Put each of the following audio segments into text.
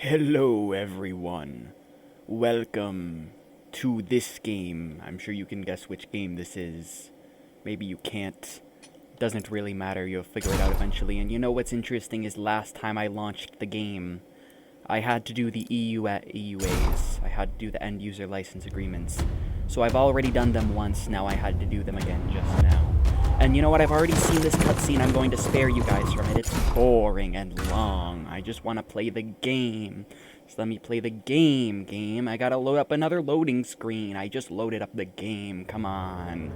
Hello, everyone. Welcome to this game. I'm sure you can guess which game this is. Maybe you can't. Doesn't really matter. You'll figure it out eventually. And you know what's interesting is last time I launched the game, I had to do the EUAs. I had to do the end user license agreements. So I've already done them once. Now I had to do them again just now. And you know what? I've already seen this cutscene. I'm going to spare you guys from it. It's boring and long. I just want to play the game. Just let me play the game. I gotta load up another loading screen. I just loaded up the game. Come on.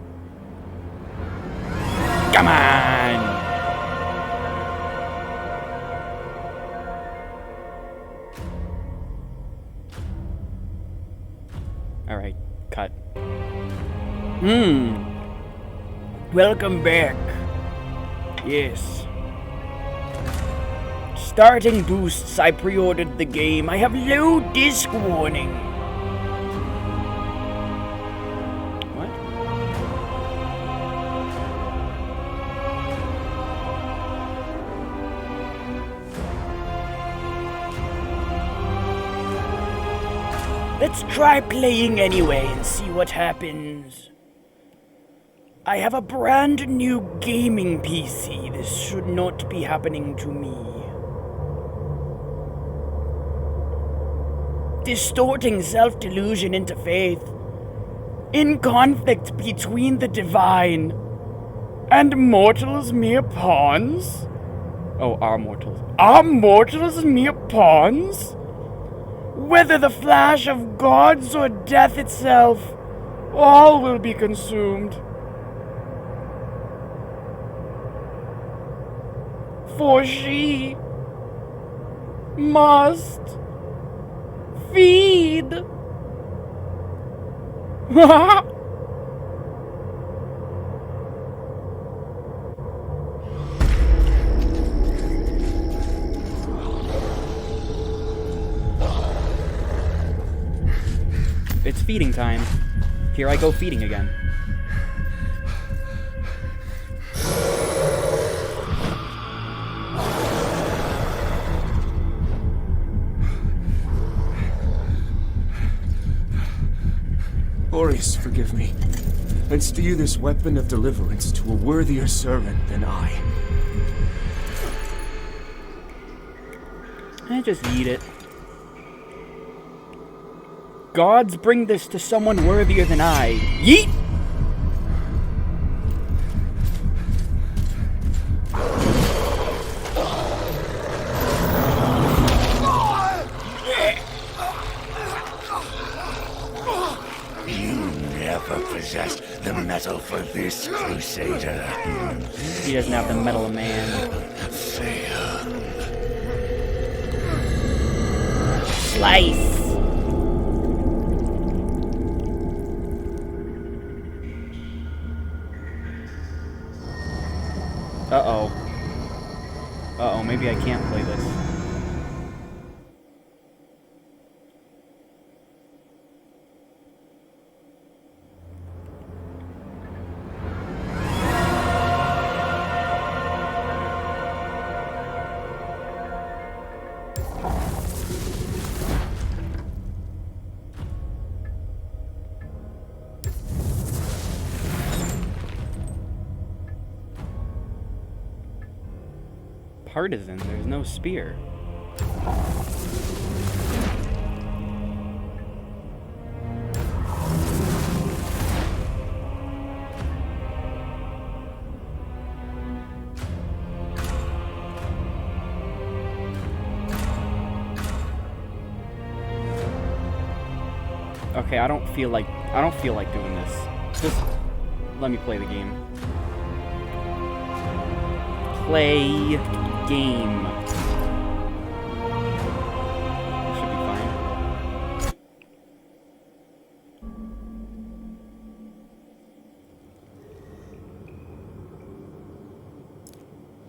Come on! Alright, cut. Welcome back. Yes. Starting boosts, I pre-ordered the game. I have low disc warning. What? Let's try playing anyway and see what happens. I have a brand new gaming PC. This should not be happening to me. Distorting self-delusion into faith. In conflict between the divine and mortals mere pawns? Oh, our mortals. Are mortals mere pawns? Whether the flash of gods or death itself, all will be consumed. For she must feed. It's feeding time. Here I go feeding again. Horus, forgive me. And steer this weapon of deliverance to a worthier servant than I. I just eat it. Gods bring this to someone worthier than I. Yeet! Possessed the metal for this crusader. He doesn't have the metal of man. Fail. Slice! Uh-oh. Uh-oh, maybe I can't play this. Partisan, there's no spear. Okay, I don't feel like doing this. Just let me play the game. Play game. This should be fine.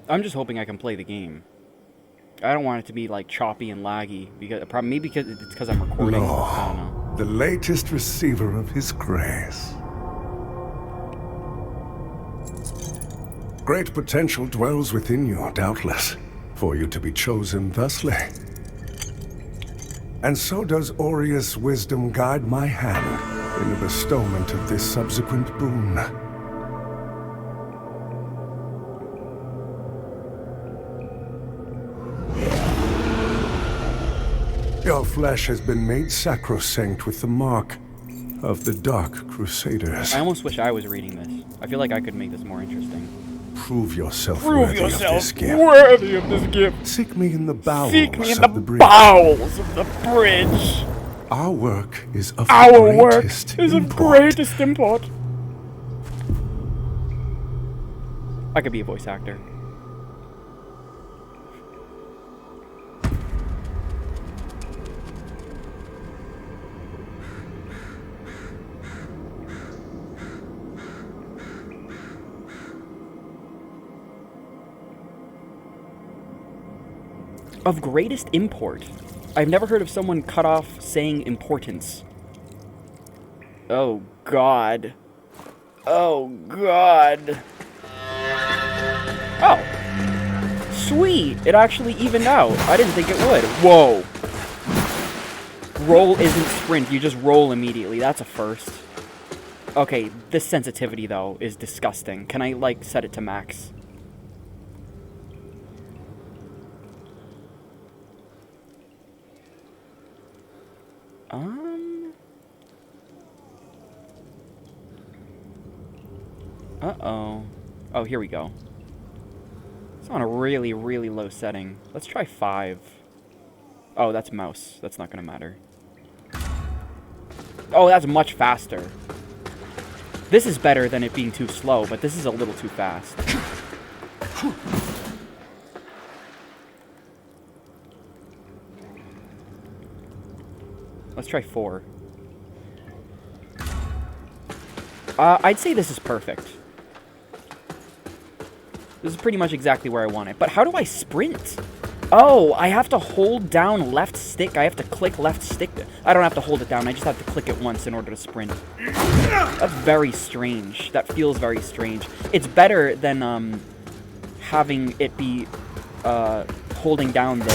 I'm just hoping I can play the game. I don't want it to be like choppy and laggy because maybe because it's because I'm recording. I don't know. The latest receiver of his grace. Great potential dwells within you, doubtless, for you to be chosen thusly. And so does Aureus' wisdom guide my hand in the bestowment of this subsequent boon. Your flesh has been made sacrosanct with the mark of the Dark Crusaders. I almost wish I was reading this. I feel like I could make this more interesting. Prove yourself worthy of this gift. Worthy of this gift. Seek me in the bowels Seek me in of the the bridge. bowels of the bridge. Our work is of Our the work greatest is of import. greatest import. I could be a voice actor. Of greatest import? I've never heard of someone cut off saying importance. Oh, God. Oh, God. Oh. Sweet. It actually evened out. I didn't think it would. Whoa. Roll isn't sprint. You just roll immediately. That's a first. Okay, this sensitivity, though, is disgusting. Can I, like, set it to max? Uh-oh. Oh, here we go. It's on a really, really low setting. Let's try 5. Oh, that's mouse. That's not gonna matter. Oh, that's much faster. This is better than it being too slow, but this is a little too fast. Let's try 4. I'd say this is perfect. This is pretty much exactly where I want it. But how do I sprint? Oh, I have to hold down left stick. I have to click left stick. I don't have to hold it down. I just have to click it once in order to sprint. That's very strange. That feels very strange. It's better than having it be holding down the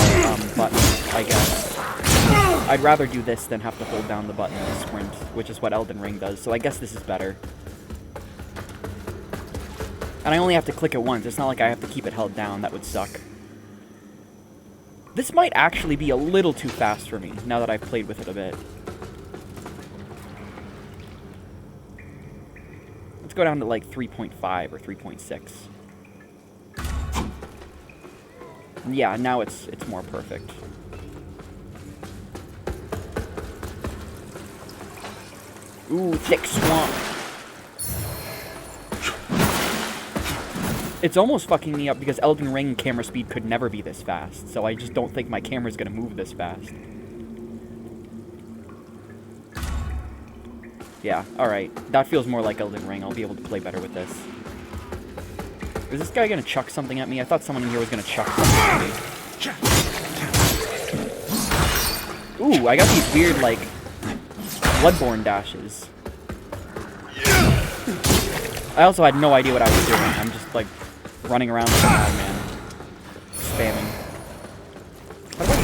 button, I guess. I'd rather do this than have to hold down the button and sprint, which is what Elden Ring does. So I guess this is better. And I only have to click it once. It's not like I have to keep it held down. That would suck. This might actually be a little too fast for me, now that I've played with it a bit. Let's go down to like 3.5 or 3.6. Yeah, now it's more perfect. Ooh, thick swamp. It's almost fucking me up because Elden Ring camera speed could never be this fast, so I just don't think my camera's gonna move this fast. Yeah, alright. That feels more like Elden Ring. I'll be able to play better with this. Is this guy gonna chuck something at me? I thought someone in here was gonna chuck something at me. Ooh, I got these weird, like, Bloodborne dashes. I also had no idea what I was doing. I'm just, like, running around like a madman. Spamming. What is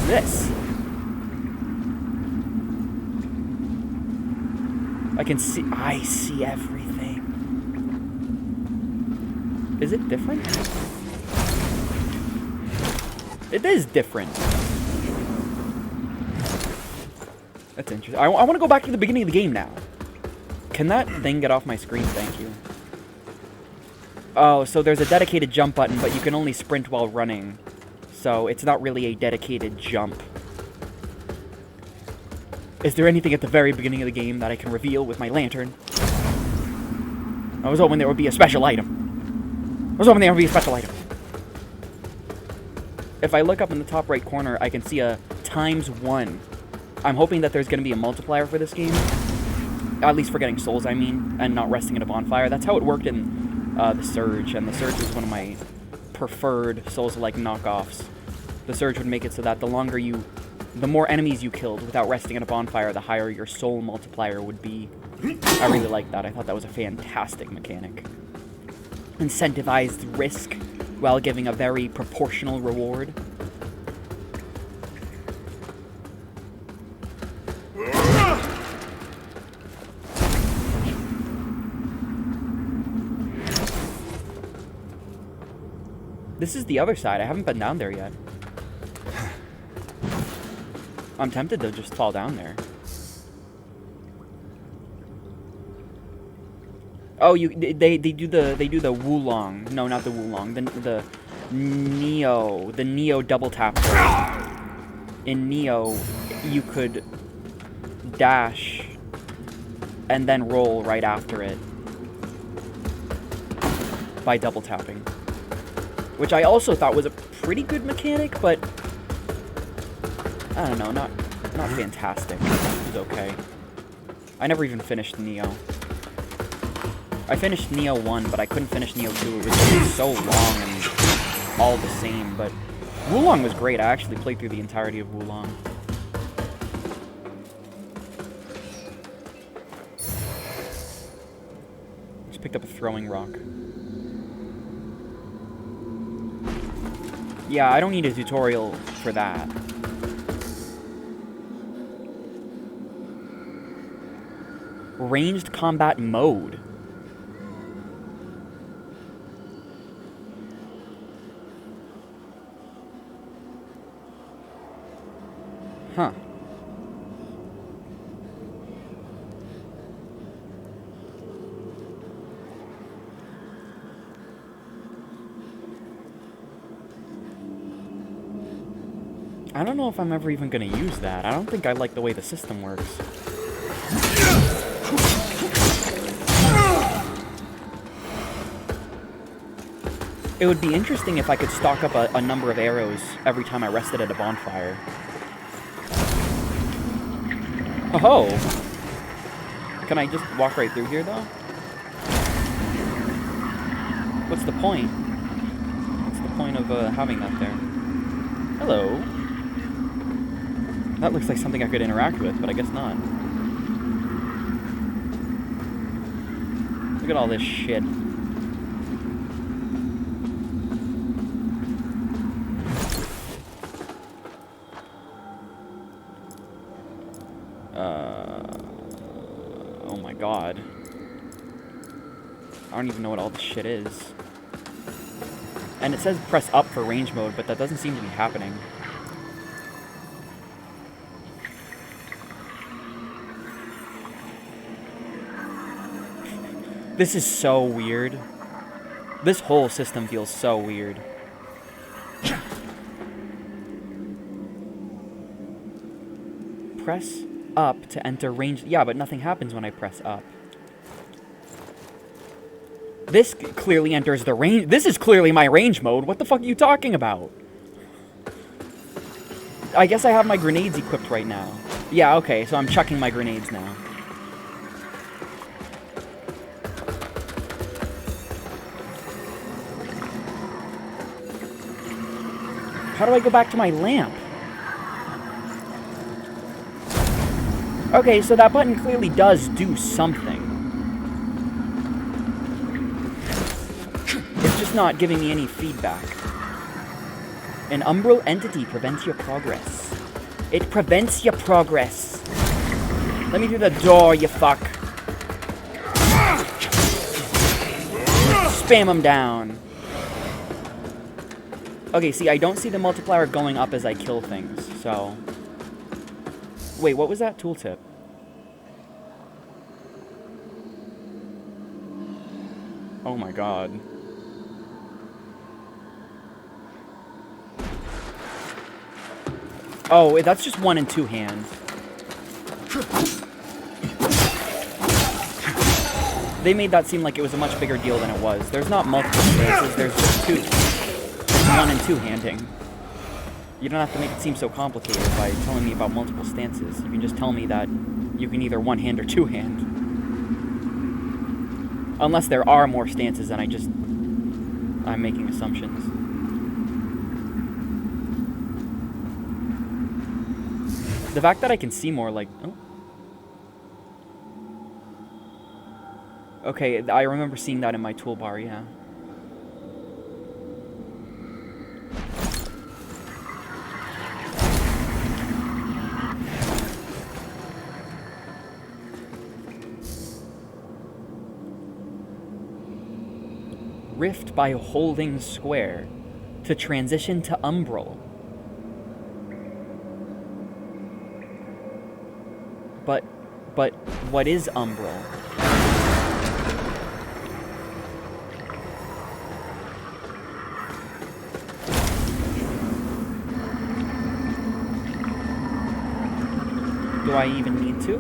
this? I see everything. Is it different? It is different. That's interesting. I want to go back to the beginning of the game now. Can that thing get off my screen? Thank you. Oh, so there's a dedicated jump button, but you can only sprint while running. So it's not really a dedicated jump. Is there anything at the very beginning of the game that I can reveal with my lantern? I was hoping there would be a special item. If I look up in the top right corner, I can see a ×1. I'm hoping that there's going to be a multiplier for this game. At least for getting souls, I mean, and not resting in a bonfire. That's how it worked in The Surge, and The Surge was one of my preferred Souls-like knockoffs. The Surge would make it so that the more enemies you killed without resting in a bonfire, the higher your soul multiplier would be. I really liked that. I thought that was a fantastic mechanic. Incentivized risk while giving a very proportional reward. This is the other side. I haven't been down there yet. I'm tempted to just fall down there. Oh, they do the Wulong. No, not the Wulong. The Neo double tap. In Neo, you could dash and then roll right after it by double tapping, which I also thought was a pretty good mechanic, but I don't know, not fantastic. It was okay. I never even finished Neo. I finished Neo 1, but I couldn't finish Neo 2. It was just so long and all the same, but Wulong was great. I actually played through the entirety of Wulong. Just picked up a throwing rock. Yeah, I don't need a tutorial for that. Ranged combat mode. Huh. I don't know if I'm ever even going to use that. I don't think I like the way the system works. It would be interesting if I could stock up a number of arrows every time I rested at a bonfire. Oh! Can I just walk right through here, though? What's the point? What's the point of having that there? Hello. That looks like something I could interact with, but I guess not. Look at all this shit. Oh my god. I don't even know what all this shit is. And it says press up for range mode, but that doesn't seem to be happening. This is so weird. This whole system feels so weird. Press up to enter range. Yeah, but nothing happens when I press up. This clearly enters the range. This is clearly my range mode. What the fuck are you talking about? I guess I have my grenades equipped right now. Yeah, okay, so I'm chucking my grenades now. How do I go back to my lamp? Okay, so that button clearly does do something. It's just not giving me any feedback. An umbral entity prevents your progress. It prevents your progress. Let me through the door, you fuck. Spam him down. Okay, see, I don't see the multiplier going up as I kill things, so... Wait, what was that tooltip? Oh my god. Oh, that's just 1 and 2 hands. They made that seem like it was a much bigger deal than it was. There's not multiple stances, there's just 2. 1 and 2 handing. You don't have to make it seem so complicated by telling me about multiple stances. You can just tell me that you can either 1 hand or 2 hand. Unless there are more stances and I'm making assumptions. The fact that I can see more, like, oh. Okay, I remember seeing that in my toolbar, yeah. Rift by holding square to transition to Umbral. But what is Umbral? Do I even need to?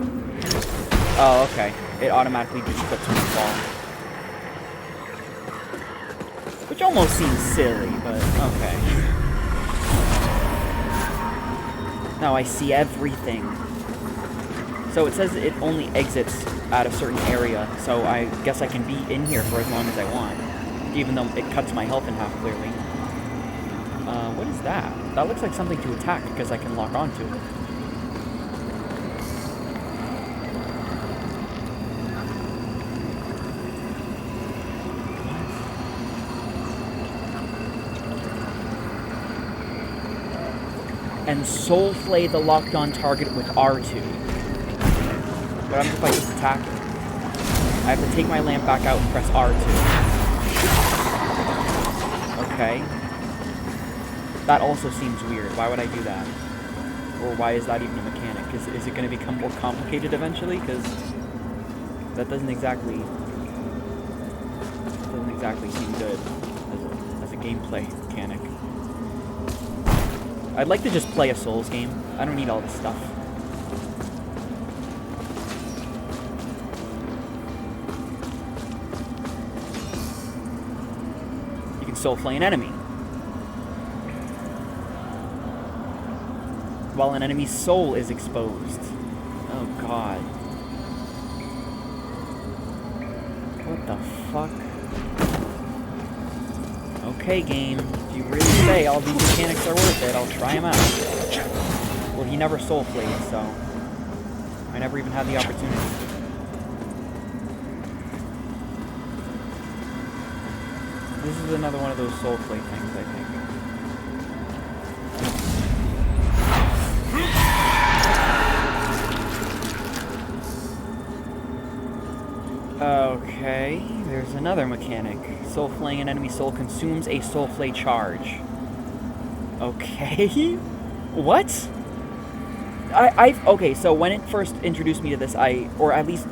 Oh, okay. It automatically just puts me fall. Which almost seems silly, but okay. Now I see everything. So it says it only exits at a certain area, so I guess I can be in here for as long as I want. Even though it cuts my health in half, clearly. What is that? That looks like something to attack because I can lock onto it. And soul flay the locked on target with R2. What happens if I just attack it? I have to take my lamp back out and press R2. Okay. That also seems weird. Why would I do that? Or why is that even a mechanic? Is it going to become more complicated eventually? Because that doesn't exactly seem good as a gameplay mechanic. I'd like to just play a Souls game. I don't need all this stuff. You can soul flay an enemy. While an enemy's soul is exposed. Oh god. What the fuck? Okay, game. If you really say all these mechanics are worth it, I'll try them out. Well, he never soul flayed, so I never even had the opportunity. This is another one of those soul flay things, I think. Okay, there's another mechanic. Soul flaying an enemy soul consumes a soul flay charge. Okay? What? Okay, so when it first introduced me to this, or at least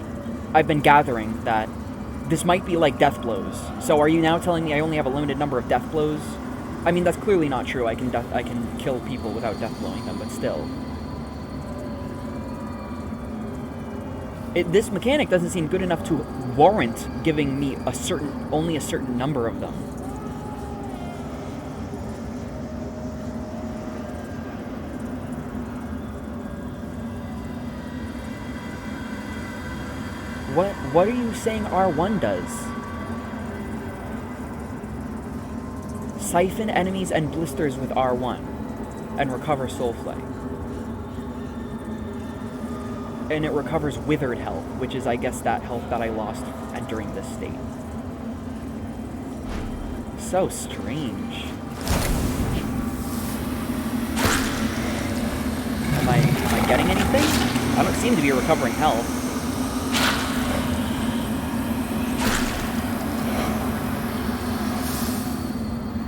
I've been gathering that this might be like death blows. So are you now telling me I only have a limited number of death blows? I mean, that's clearly not true. I can kill people without death blowing them, but still. This mechanic doesn't seem good enough to warrant giving me only a certain number of them. What are you saying R1 does? Siphon enemies and blisters with R1 and recover soul flay. And it recovers withered health, which is, I guess, that health that I lost entering this state. So strange. Am I getting anything? I don't seem to be recovering health.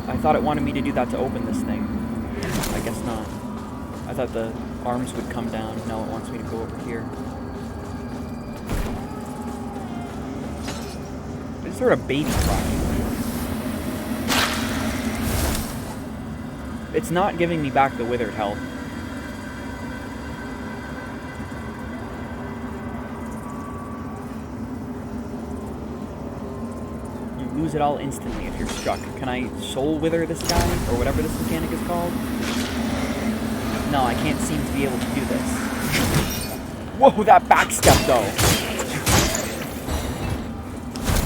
I thought it wanted me to do that to open this thing. I guess not. I thought the arms would come down. No, it wants me to go over here. I just heard a baby crying. It's not giving me back the withered health. You lose it all instantly if you're struck. Can I soul wither this guy? Or whatever this mechanic is called? No, I can't seem to be able to do this. Whoa, that backstep, though.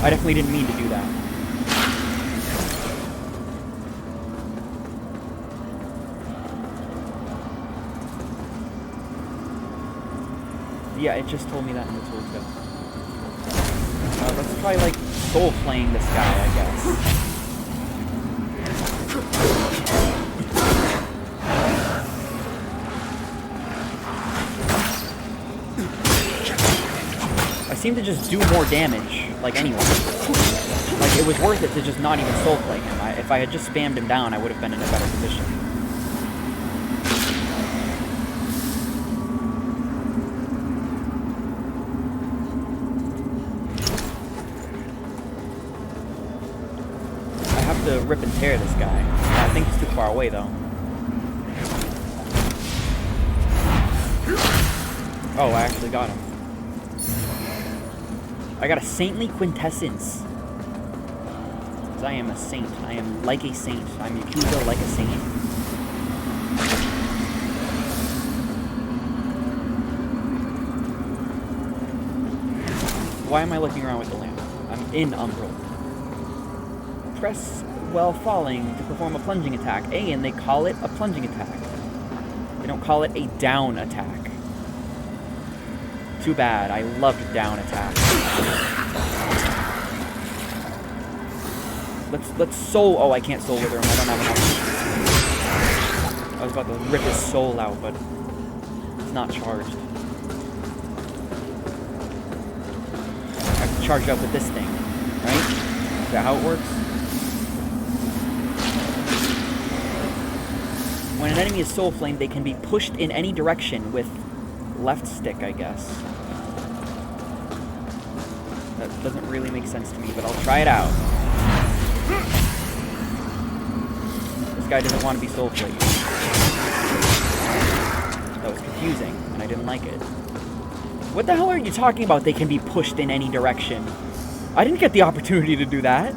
I definitely didn't mean to do that. Yeah, it just told me that in the tooltip. Let's try, like, soul flaying this guy, I guess. I seem to just do more damage, like anyone. Like, it was worth it to just not even soul play him. If I had just spammed him down, I would have been in a better position. I have to rip and tear this guy. I think he's too far away, though. Oh, I actually got him. I got a saintly quintessence. I am a saint. I am like a saint. I'm Yakuza like a saint. Why am I looking around with the lamp? I'm in Umbral. Press while falling to perform a plunging attack. And they call it a plunging attack. They don't call it a down attack. Too bad. I loved down attacks. Let's soul. Oh, I can't soul wither him. I don't have enough. I was about to rip his soul out, but it's not charged. I have to charge it up with this thing, right? Is that how it works? When an enemy is soul flamed, they can be pushed in any direction with left stick, I guess. That doesn't really make sense to me, but I'll try it out. This guy doesn't want to be soul flamed. That was confusing, and I didn't like it. What the hell are you talking about? They can be pushed in any direction. I didn't get the opportunity to do that.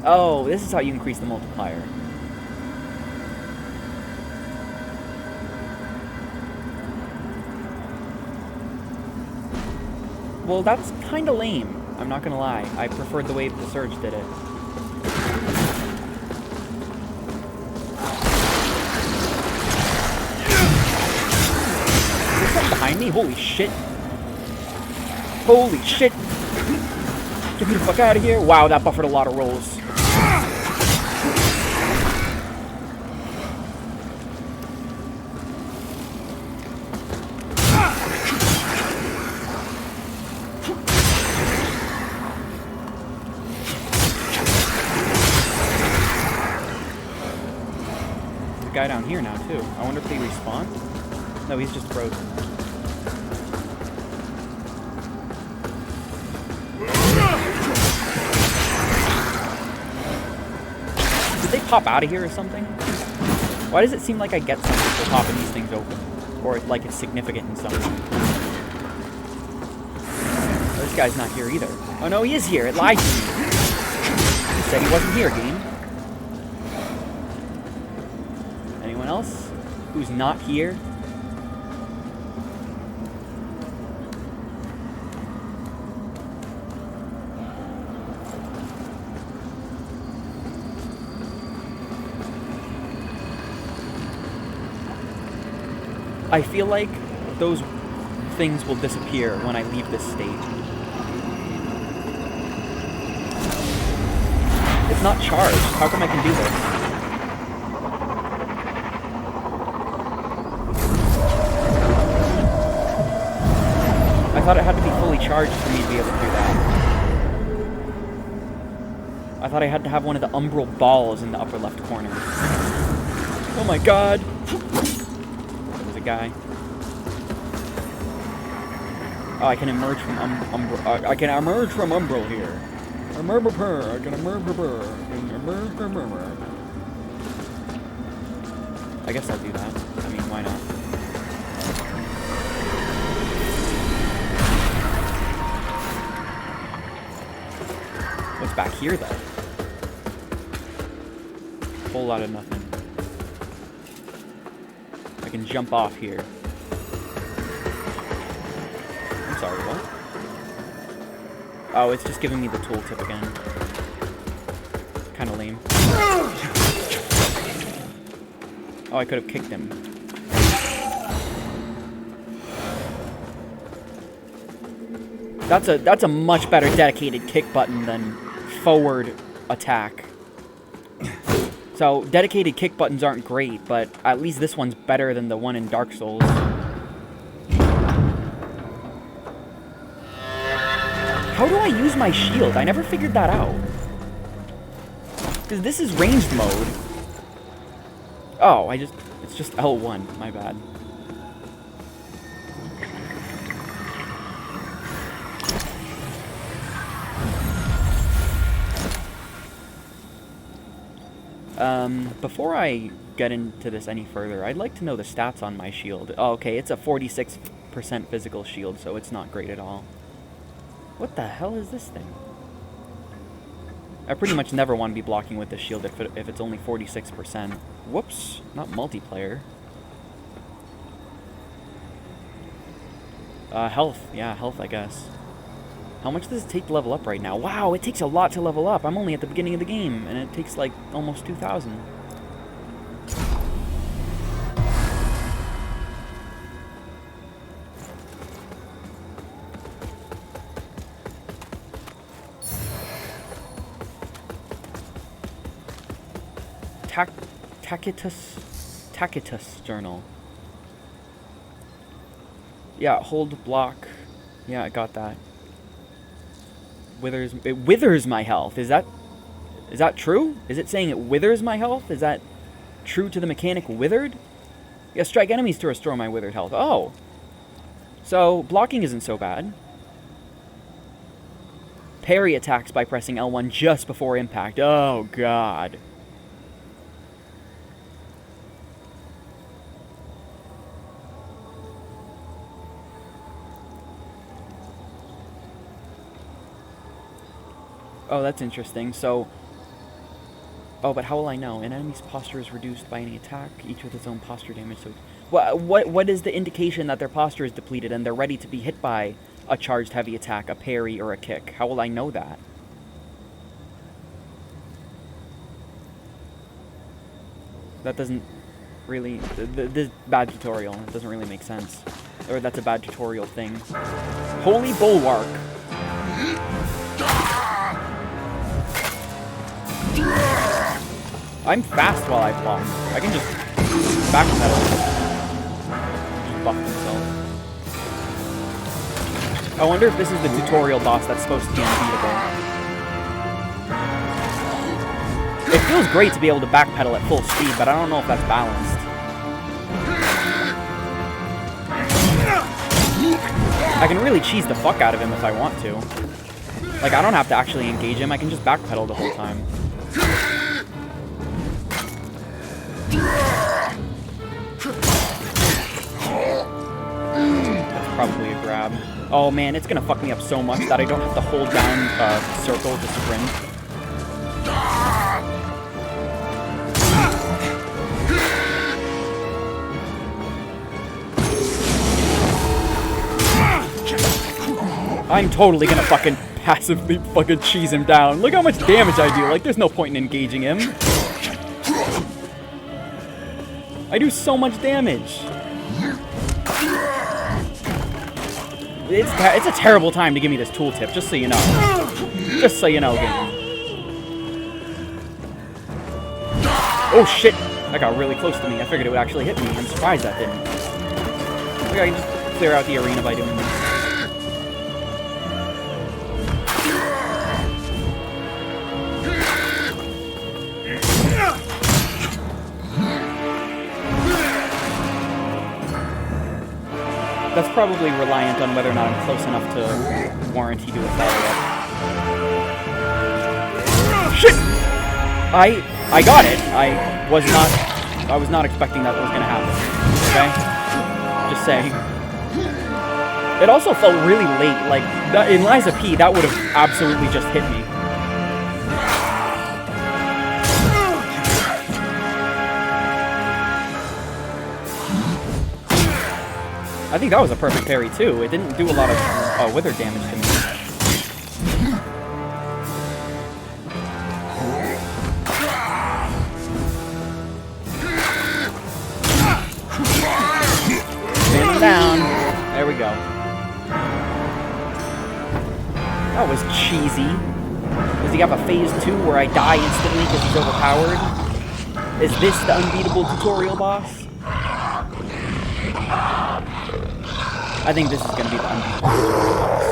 Oh, this is how you increase the multiplier. Well, that's kind of lame. I'm not gonna lie. I preferred the way the Surge did it. Is there something behind me? Holy shit. Holy shit. Get me the fuck out of here. Wow, that buffered a lot of rolls. Guy down here now too. I wonder if they respawn? No, he's just frozen. Did they pop out of here or something? Why does it seem like I get something for popping these things open? Or like it's significant in some way? Oh, this guy's not here either. Oh no, he is here. It lied to me. He said he wasn't here, game. Else who's not here? I feel like those things will disappear when I leave this stage. It's not charged. How come I can do this? I thought it had to be fully charged for me to be able to do that. I thought I had to have one of the umbral balls in the upper left corner. Oh my god! There's a guy. Oh, I can emerge from umbral. I can emerge from umbral here. I can emerge. I guess I'll do that. I mean, why not? What's back here, though? Whole lot of nothing. I can jump off here. I'm sorry, what? Oh, it's just giving me the tooltip again. Kinda lame. Oh, I could have kicked him. That's a much better dedicated kick button than forward attack. So, dedicated kick buttons aren't great, but at least this one's better than the one in Dark Souls. How do I use my shield? I never figured that out. Because this is ranged mode. Oh, it's just L1, my bad. Before I get into this any further, I'd like to know the stats on my shield. Oh, okay, it's a 46% physical shield, so it's not great at all. What the hell is this thing? I pretty much never want to be blocking with this shield if it's only 46%. Whoops, not multiplayer. Health. Yeah, health, I guess. How much does it take to level up right now? Wow, it takes a lot to level up. I'm only at the beginning of the game, and it takes like almost 2,000. Tacitus journal. Yeah, hold block. Yeah, I got that. It withers my health. Is that true? Is it saying it withers my health? Is that true to the mechanic withered? Yeah, strike enemies to restore my withered health. Oh. So, blocking isn't so bad. Parry attacks by pressing L1 just before impact. Oh, God. Oh, that's interesting. So, oh, but how will I know? An enemy's posture is reduced by any attack, each with its own posture damage. So, what is the indication that their posture is depleted and they're ready to be hit by a charged heavy attack, a parry, or a kick? How will I know that? That doesn't really... This bad tutorial. It doesn't really make sense. Or that's a bad tutorial thing. Holy Bulwark. I'm fast while I block. I can just backpedal. Just buff himself. I wonder if this is the tutorial boss that's supposed to be unbeatable. It feels great to be able to backpedal at full speed, but I don't know if that's balanced. I can really cheese the fuck out of him if I want to. Like, I don't have to actually engage him, I can just backpedal the whole time. That's probably a grab. Oh man, it's gonna fuck me up so much that I don't have to hold down circle to sprint. I'm totally gonna fucking passively fucking cheese him down. Look how much damage I do. Like, there's no point in engaging him. I do so much damage. It's a terrible time to give me this tooltip, just so you know. Just so you know, game. Oh shit! That got really close to me. I figured it would actually hit me. I'm surprised that didn't. Okay, I can just clear out the arena by doing this. That's probably reliant on whether or not I'm close enough to warrant he do a follow-up. Shit! I got it. I was not expecting that was gonna happen. Okay? Just saying. It also felt really late. Like, in Lies of P, that would have absolutely just hit me. I think that was a perfect parry too. It didn't do a lot of wither damage to me. Stand him down. There we go. That was cheesy. Does he have a phase 2 where I die instantly because he's overpowered? Is this the unbeatable tutorial boss? I think this is going to be the unbeatable tutorial boss.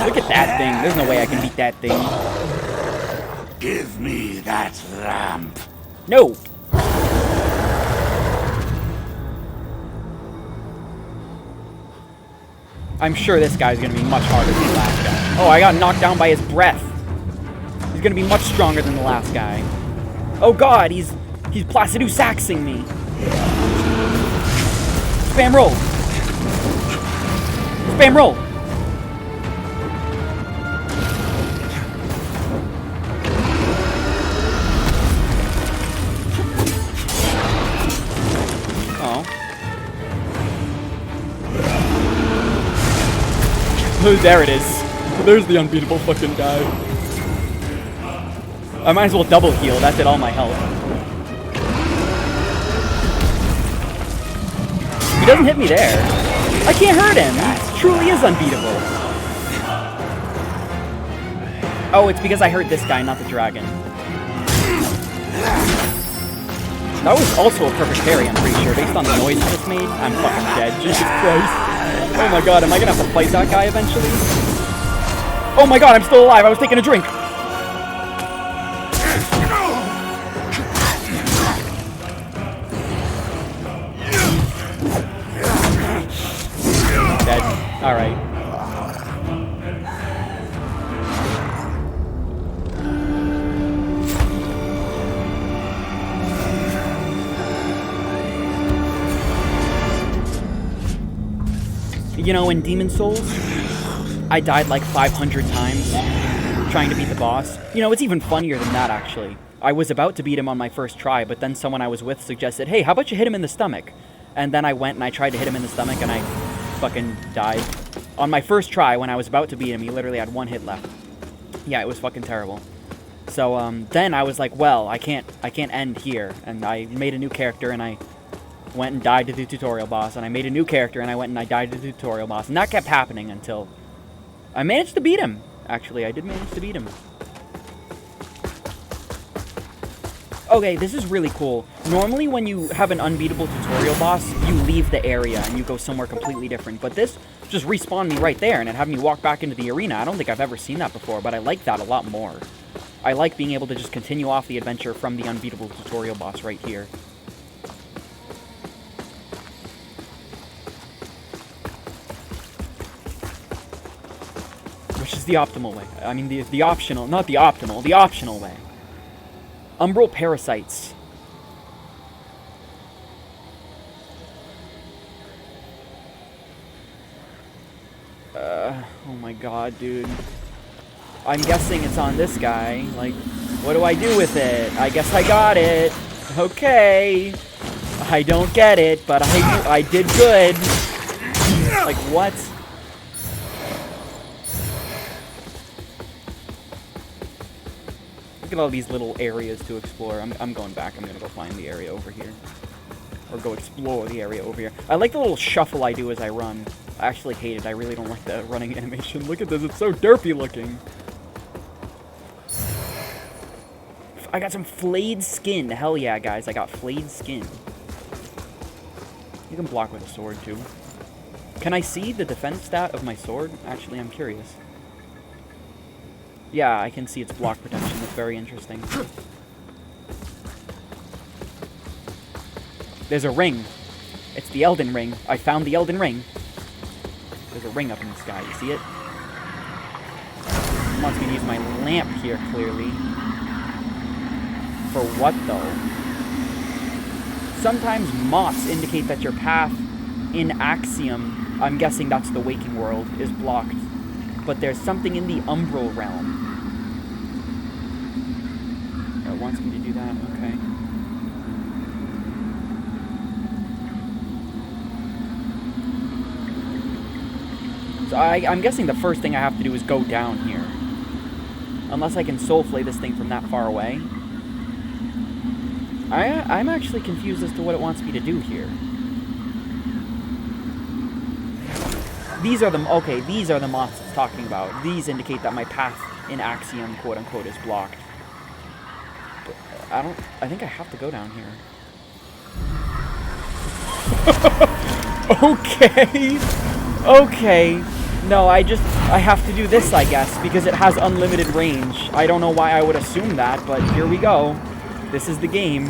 Look at that thing. There's no way I can beat that thing. Give me that lamp. No! I'm sure this guy's gonna be much harder than the last guy. Oh, I got knocked down by his breath. He's gonna be much stronger than the last guy. Oh god, he's Placidus Saxing me. Spam roll. Spam roll. Oh. There it is. There's the unbeatable fucking guy. I might as well double heal. That did all my health. He doesn't hit me there. I can't hurt him. He truly is unbeatable. Oh, it's because I hurt this guy, not the dragon. That was also a perfect parry, I'm pretty sure. Based on the noise I just made, I'm fucking dead. Jesus Christ. Oh my god, am I gonna have to fight that guy eventually? Oh my god, I'm still alive. I was taking a drink. Dead. Alright. You know, in Demon Souls, I died like 500 times trying to beat the boss. You know, it's even funnier than that, actually. I was about to beat him on my first try, but then someone I was with suggested, hey, how about you hit him in the stomach? And then I went and I tried to hit him in the stomach and I fucking died. On my first try, when I was about to beat him, he literally had one hit left. Yeah, it was fucking terrible. So, then I was like, well, I can't end here. And I made a new character and I went and died to the tutorial boss, and I made a new character and I went and I died to the tutorial boss, and that kept happening until I managed to beat him. Actually, I did manage to beat him. Okay, this is really cool. Normally when you have an unbeatable tutorial boss, you leave the area and you go somewhere completely different, but this just respawned me right there and it had me walk back into the arena. I don't think I've ever seen that before, but I like that a lot more. I like being able to just continue off the adventure from the unbeatable tutorial boss right here. Which is the optimal way. I mean, the optional, not the optimal, the optional way. Umbral Parasites. Oh my god, dude. I'm guessing it's on this guy. Like, what do I do with it? I guess I got it. Okay. I don't get it, but I did good. Like, what? Look at all these little areas to explore. I'm going back. I'm gonna go find the area over here. Or go explore the area over here. I like the little shuffle I do as I run. I actually hate it. I really don't like the running animation. Look at this. It's so derpy looking. I got some flayed skin. Hell yeah, guys. I got flayed skin. You can block with a sword, too. Can I see the defense stat of my sword? Actually, I'm curious. Yeah, I can see its block protection. It's very interesting. There's a ring. It's the Elden Ring. I found the Elden Ring. There's a ring up in the sky. You see it? It wants me to use my lamp here, clearly. For what, though? Sometimes moths indicate that your path in Axiom, I'm guessing that's the waking world, is blocked. But there's something in the Umbral realm. It wants me to do that, okay. So I'm guessing the first thing I have to do is go down here. Unless I can soul flay this thing from that far away. I'm actually confused as to what it wants me to do here. These are the moths it's talking about. These indicate that my path in Axiom, quote unquote, is blocked. But I think I have to go down here. Okay. Okay. No, I have to do this, I guess, because it has unlimited range. I don't know why I would assume that, but here we go. This is the game.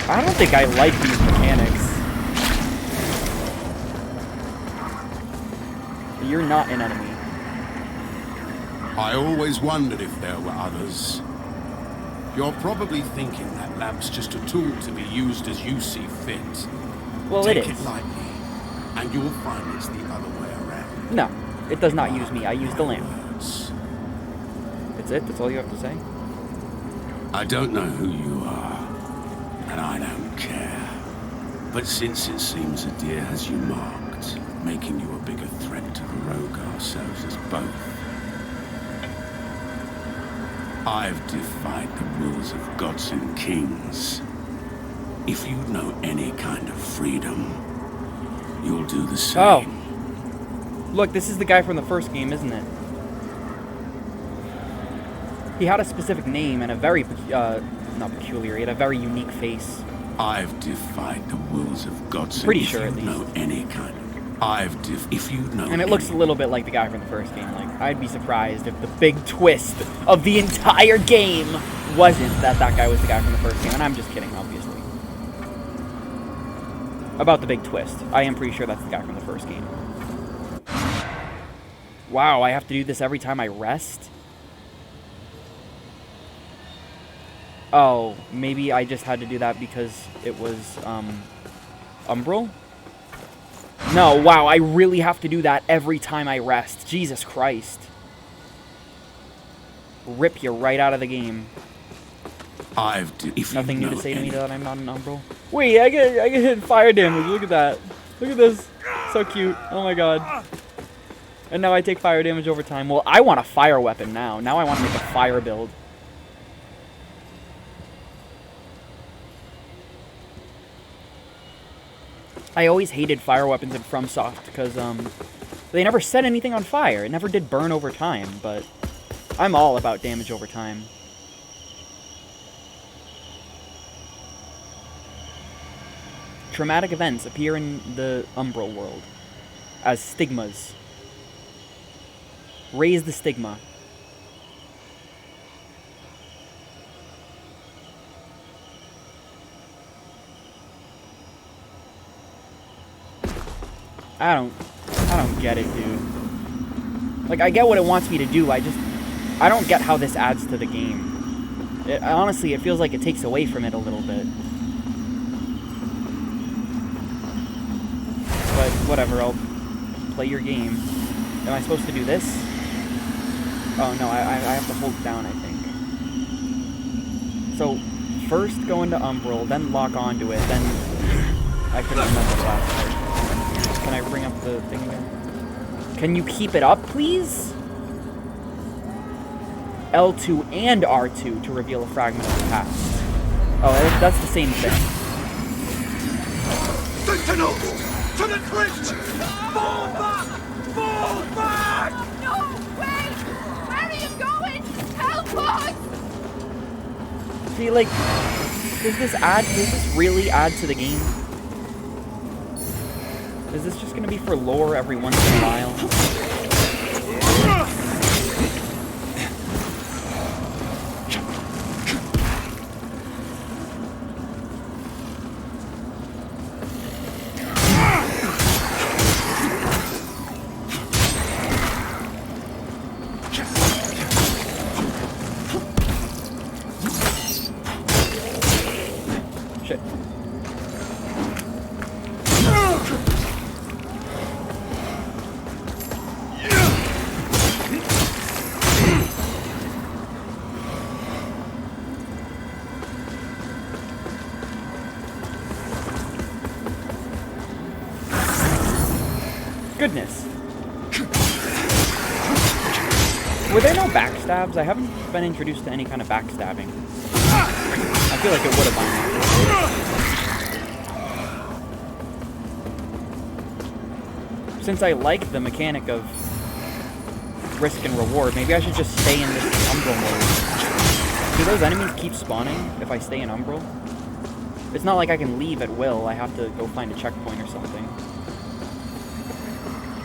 I don't think I like these mechanics. You're not an enemy. I always wondered if there were others. You're probably thinking that lamp's just a tool to be used as you see fit. Well, Take it it is. lightly, and you'll find it's the other way around. No, it does not use me. I use the lamp. Words. That's it? That's all you have to say? I don't know who you are, and I don't care. But since it seems Adir has you marked, making you a bigger threat to the rogue ourselves as both, I've defied the rules of gods and kings. If you know any kind of freedom, you'll do the same. Oh. Look, this is the guy from the first game, isn't it? He had a specific name and a very, not peculiar, he had a very unique face. I've defied the rules of gods Pretty and sure, if at you know least. any kind of... if you know And it looks a little bit like the guy from the first game. Like, I'd be surprised if the big twist of the entire game wasn't that guy was the guy from the first game. And I'm just kidding, obviously. About the big twist. I am pretty sure that's the guy from the first game. Wow, I have to do this every time I rest? Oh, maybe I just had to do that because it was, Umbral? No, wow, I really have to do that every time I rest. Jesus Christ. Rip you right out of the game. Nothing new to say to me that I'm not an Umbral. Wait, I get hit fire damage. Look at that. Look at this. So cute. Oh my god. And now I take fire damage over time. Well, I want a fire weapon now. Now I want to make a fire build. I always hated fire weapons in FromSoft because they never set anything on fire. It never did burn over time, but I'm all about damage over time. Traumatic events appear in the Umbral world as stigmas. Raise the stigma. I don't get it, dude. Like, I get what it wants me to do, I don't get how this adds to the game. Honestly, it feels like it takes away from it a little bit. But, whatever, I'll play your game. Am I supposed to do this? Oh, no, I have to hold down, I think. So, first go into Umbral, then lock onto it, then... I couldn't remember the last part. Can I bring up the thing again? Can you keep it up, please? L2 and R2 to reveal a fragment of the past. Oh, that's the same thing. Sentinels! To the crypt! Fall back! Fall back! No! Wait! Where are you going? Help us! See, like, does this really add to the game? Is this just gonna be for lore every once in a while? Shit. Goodness. Were there no backstabs? I haven't been introduced to any kind of backstabbing. I feel like it would have by now. Since I like the mechanic of risk and reward, maybe I should just stay in this Umbral mode. Do those enemies keep spawning if I stay in Umbral? It's not like I can leave at will. I have to go find a checkpoint or something.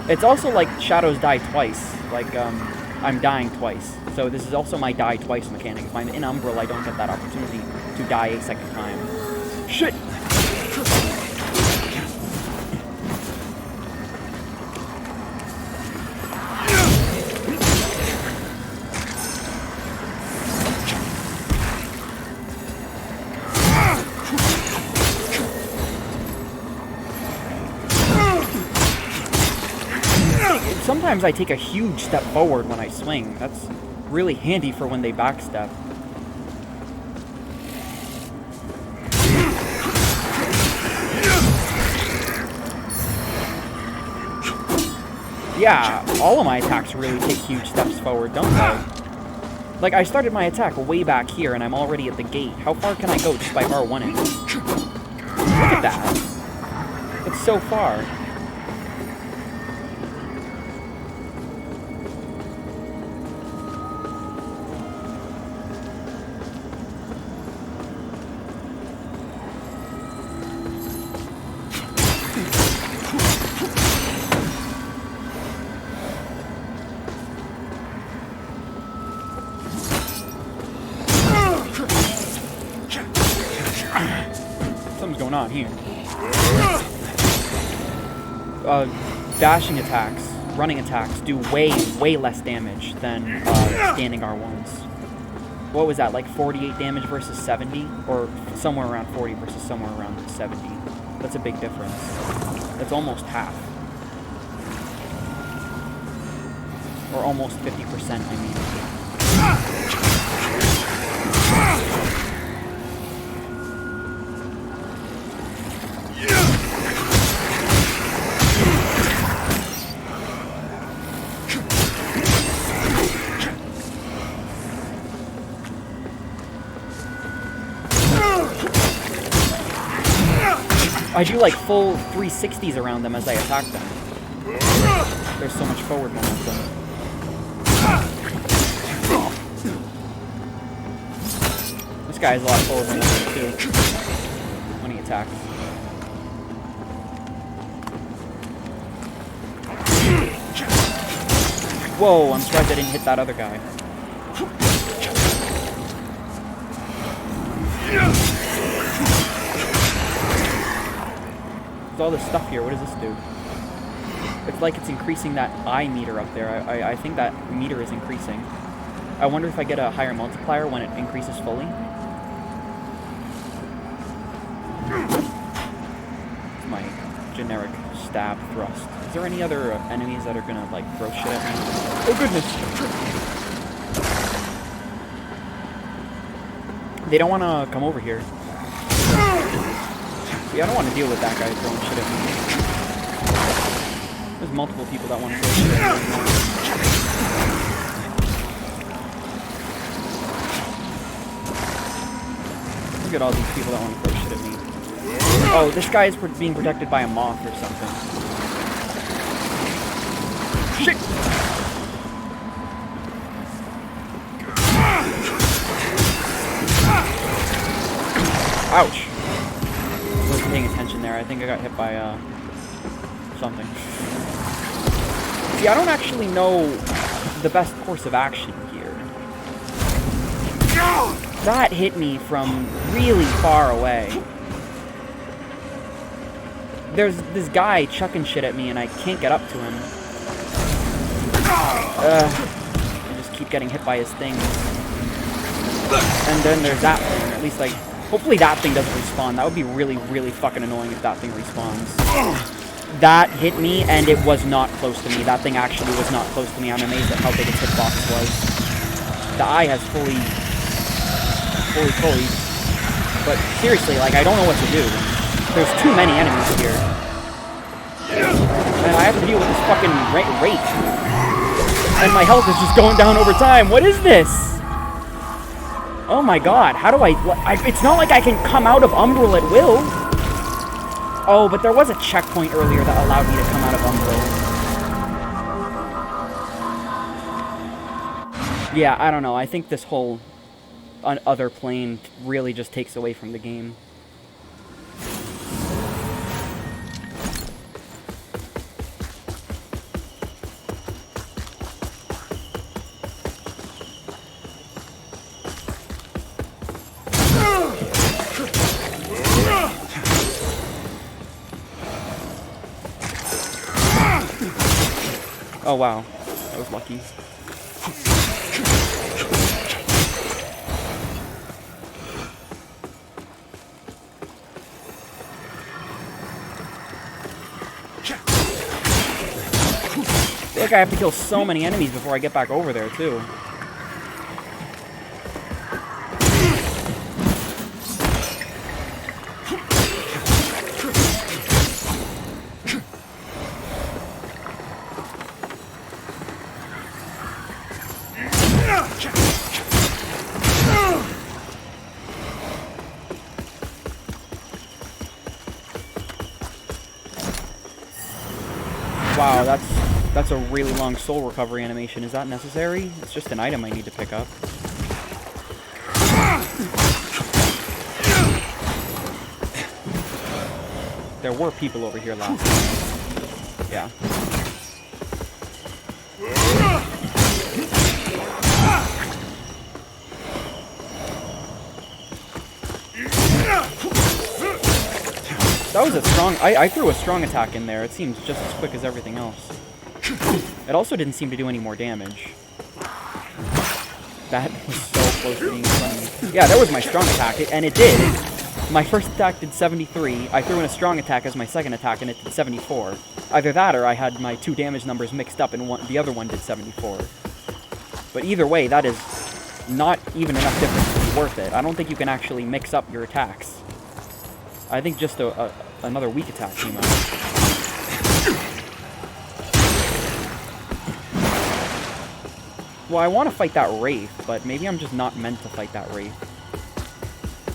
It's also like Shadows die twice. Like, I'm dying twice. So this is also my die twice mechanic. If I'm in Umbral, I don't get that opportunity to die a second time. Shit! Sometimes I take a huge step forward when I swing. That's really handy for when they backstep. Yeah, all of my attacks really take huge steps forward, don't they? Like, I started my attack way back here, and I'm already at the gate. How far can I go just by R1ing? Look at that. It's so far. Something's going on here. Dashing attacks, running attacks do way less damage than standing R1s. What was that, like 48 damage versus 70? Or somewhere around 40 versus somewhere around 70. That's a big difference. That's almost half. Or almost 50%, I mean. I do like full 360s around them as I attack them. There's so much forward momentum. This guy has a lot of forward momentum too when he attacks. Whoa, I'm surprised I didn't hit that other guy. All this stuff here. What does this do? It's like it's increasing that eye meter up there. I think that meter is increasing. I wonder if I get a higher multiplier when it increases fully. It's my generic stab thrust. Is there any other enemies that are gonna like throw shit at me? Oh goodness! They don't want to come over here. Yeah, I don't want to deal with that guy throwing shit at me. There's multiple people that want to throw shit at me. Look at all these people that want to throw shit at me. Oh, this guy is being protected by a moth or something. Shit! Ouch! Wasn't paying attention there. I think I got hit by something. See, I don't actually know the best course of action here. That hit me from really far away. There's this guy chucking shit at me and I can't get up to him. I just keep getting hit by his things. And then there's that thing. At least, like, hopefully that thing doesn't respawn. That would be really, really fucking annoying if that thing respawns. That hit me, and it was not close to me. That thing actually was not close to me. I'm amazed at how big its hitbox was. The eye has fully. But seriously, like, I don't know what to do. There's too many enemies here. And I have to deal with this fucking rate. And my health is just going down over time. What is this? Oh my god, how do I... It's not like I can come out of Umbral at will. Oh, but there was a checkpoint earlier that allowed me to come out of Umbral. Yeah, I don't know. I think this whole other plane really just takes away from the game. Oh, wow. That was lucky. I feel like I have to kill so many enemies before I get back over there, too. Wow, that's a really long soul recovery animation. Is that necessary? It's just an item I need to pick up. There were people over here last time. Yeah. That was a strong... I threw a strong attack in there. It seems just as quick as everything else. It also didn't seem to do any more damage. That was so close to being funny. Yeah, that was my strong attack, and it did. My first attack did 73. I threw in a strong attack as my second attack, and it did 74. Either that, or I had my two damage numbers mixed up, and the other one did 74. But either way, that is not even enough difference to be worth it. I don't think you can actually mix up your attacks. I think just another weak attack came out. Well, I want to fight that Wraith, but maybe I'm just not meant to fight that Wraith.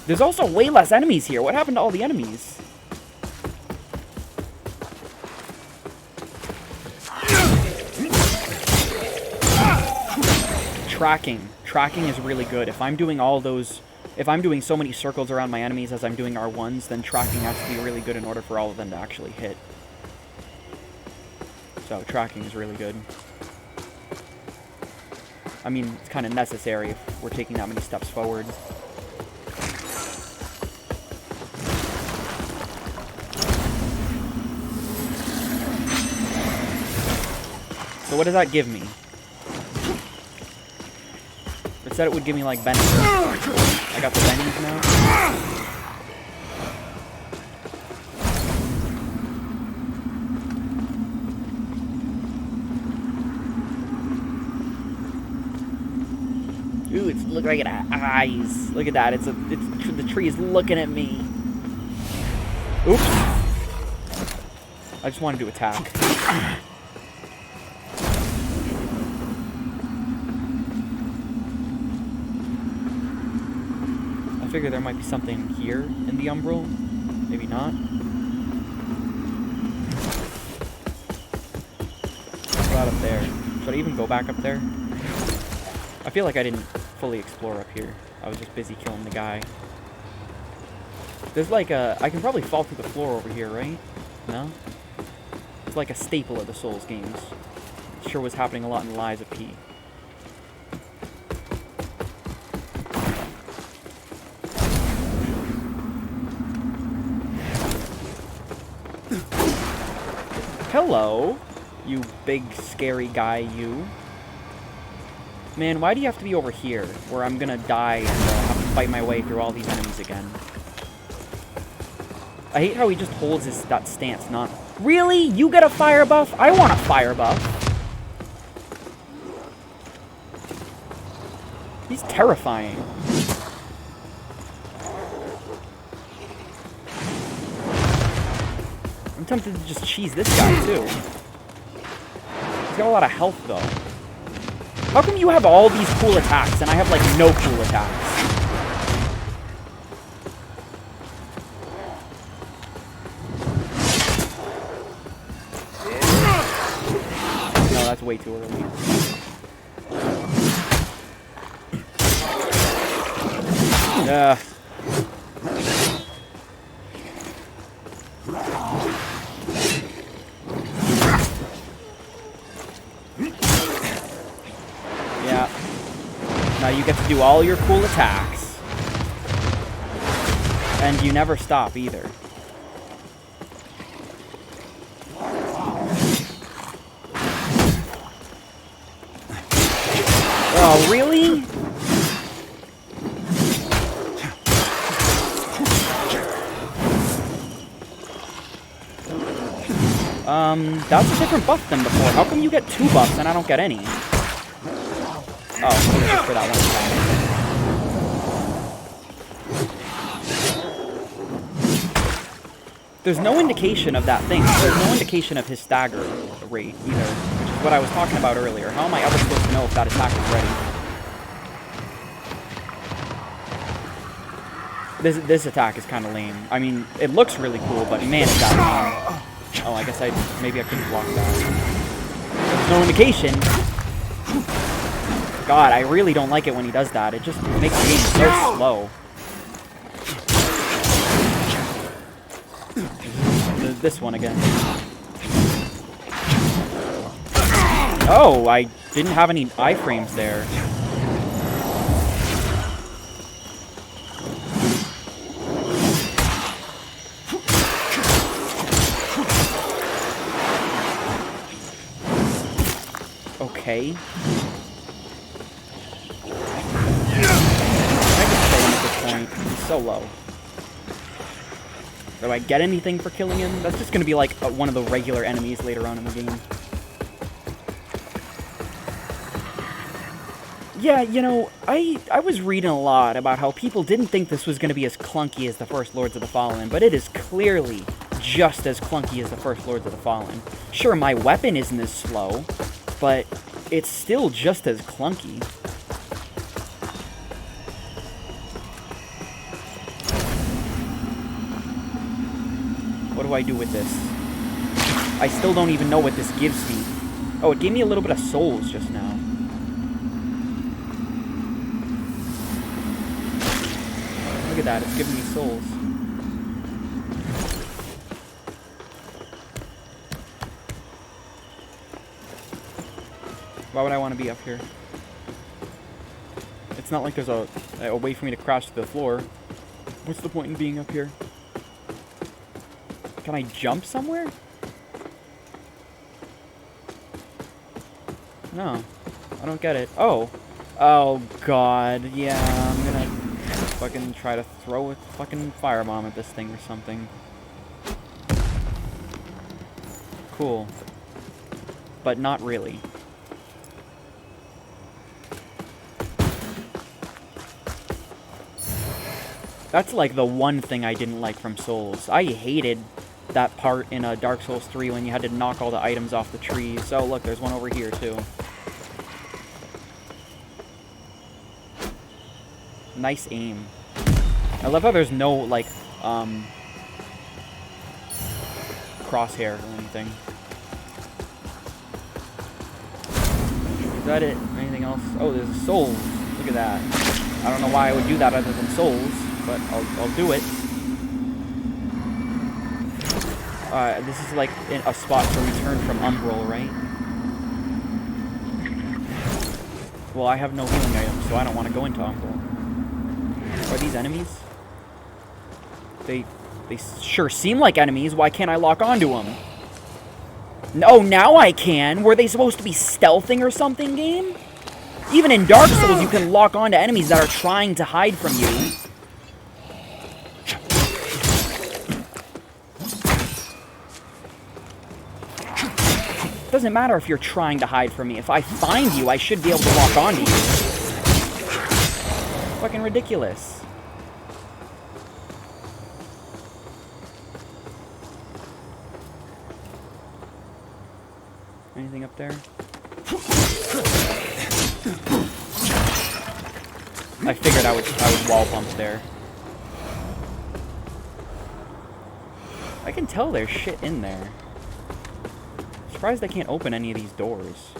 There's also way less enemies here. What happened to all the enemies? Tracking. Tracking is really good. If I'm doing all those... If I'm doing so many circles around my enemies as I'm doing R1s, then tracking has to be really good in order for all of them to actually hit. So, tracking is really good. I mean, it's kind of necessary if we're taking that many steps forward. So what does that give me? It said it would give me, like, bennies. I got the bennies now. Ooh, it's look like it has eyes. Look at that. It's the tree is looking at me. Oops. I just wanted to attack. I figure there might be something here in the Umbral. Maybe not. What about up there? Should I even go back up there? I feel like I didn't fully explore up here. I was just busy killing the guy. There's like a... I can probably fall through the floor over here, right? No? It's like a staple of the Souls games. It sure was happening a lot in Lies of P. Hello, you big scary guy, you. Man, why do you have to be over here, where I'm gonna die and have to fight my way through all these enemies again? I hate how he just holds that stance, not... Really? You get a fire buff? I want a fire buff. He's terrifying. I'm tempted to just cheese this guy, too. He's got a lot of health, though. How come you have all these cool attacks, and I have, like, no cool attacks? No, that's way too early. Yeah. Yeah. Now you get to do all your cool attacks. And you never stop either. Oh, really? That's a different buff than before. How come you get 2 buffs and I don't get any? Oh, just for that one time. There's no indication of that thing. There's no indication of his stagger rate either, which is what I was talking about earlier. How am I ever supposed to know if that attack is ready? This attack is kind of lame. I mean, it looks really cool, but man, is that lame. Oh, I guess maybe I couldn't block that. There's no indication. God, I really don't like it when he does that. It just makes the game so slow. This one again. Oh, I didn't have any iframes there. Okay. I just kill him at this point. He's so low. Do I get anything for killing him? That's just gonna be like one of the regular enemies later on in the game. Yeah, you know, I was reading a lot about how people didn't think this was gonna be as clunky as the first Lords of the Fallen, but it is clearly just as clunky as the first Lords of the Fallen. Sure, my weapon isn't as slow, but it's still just as clunky. What do I do with this? I still don't even know what this gives me. Oh, it gave me a little bit of souls just now. Look at that, it's giving me souls. Why would I want to be up here? It's not like there's a way for me to crash to the floor. What's the point in being up here? Can I jump somewhere? No. I don't get it. Oh. Oh, God. Yeah, I'm gonna fucking try to throw a fucking firebomb at this thing or something. Cool. But not really. That's like the one thing I didn't like from Souls. I hated that part in Dark Souls 3 when you had to knock all the items off the trees. Oh, look, there's one over here, too. Nice aim. I love how there's no, like, crosshair or anything. Is that it? Anything else? Oh, there's Souls. Look at that. I don't know why I would do that other than Souls, but I'll do it. This is like a spot to return from Umbral, right? Well, I have no healing items, so I don't want to go into Umbral. Are these enemies? They sure seem like enemies. Why can't I lock onto them? No, now I can. Were they supposed to be stealthing or something, game? Even in Dark Souls, you can lock onto enemies that are trying to hide from you. Doesn't matter if you're trying to hide from me. If I find you, I should be able to lock onto you. Fucking ridiculous. Anything up there? I figured I would wall bump there. I can tell there's shit in there. Surprised I can't open any of these doors.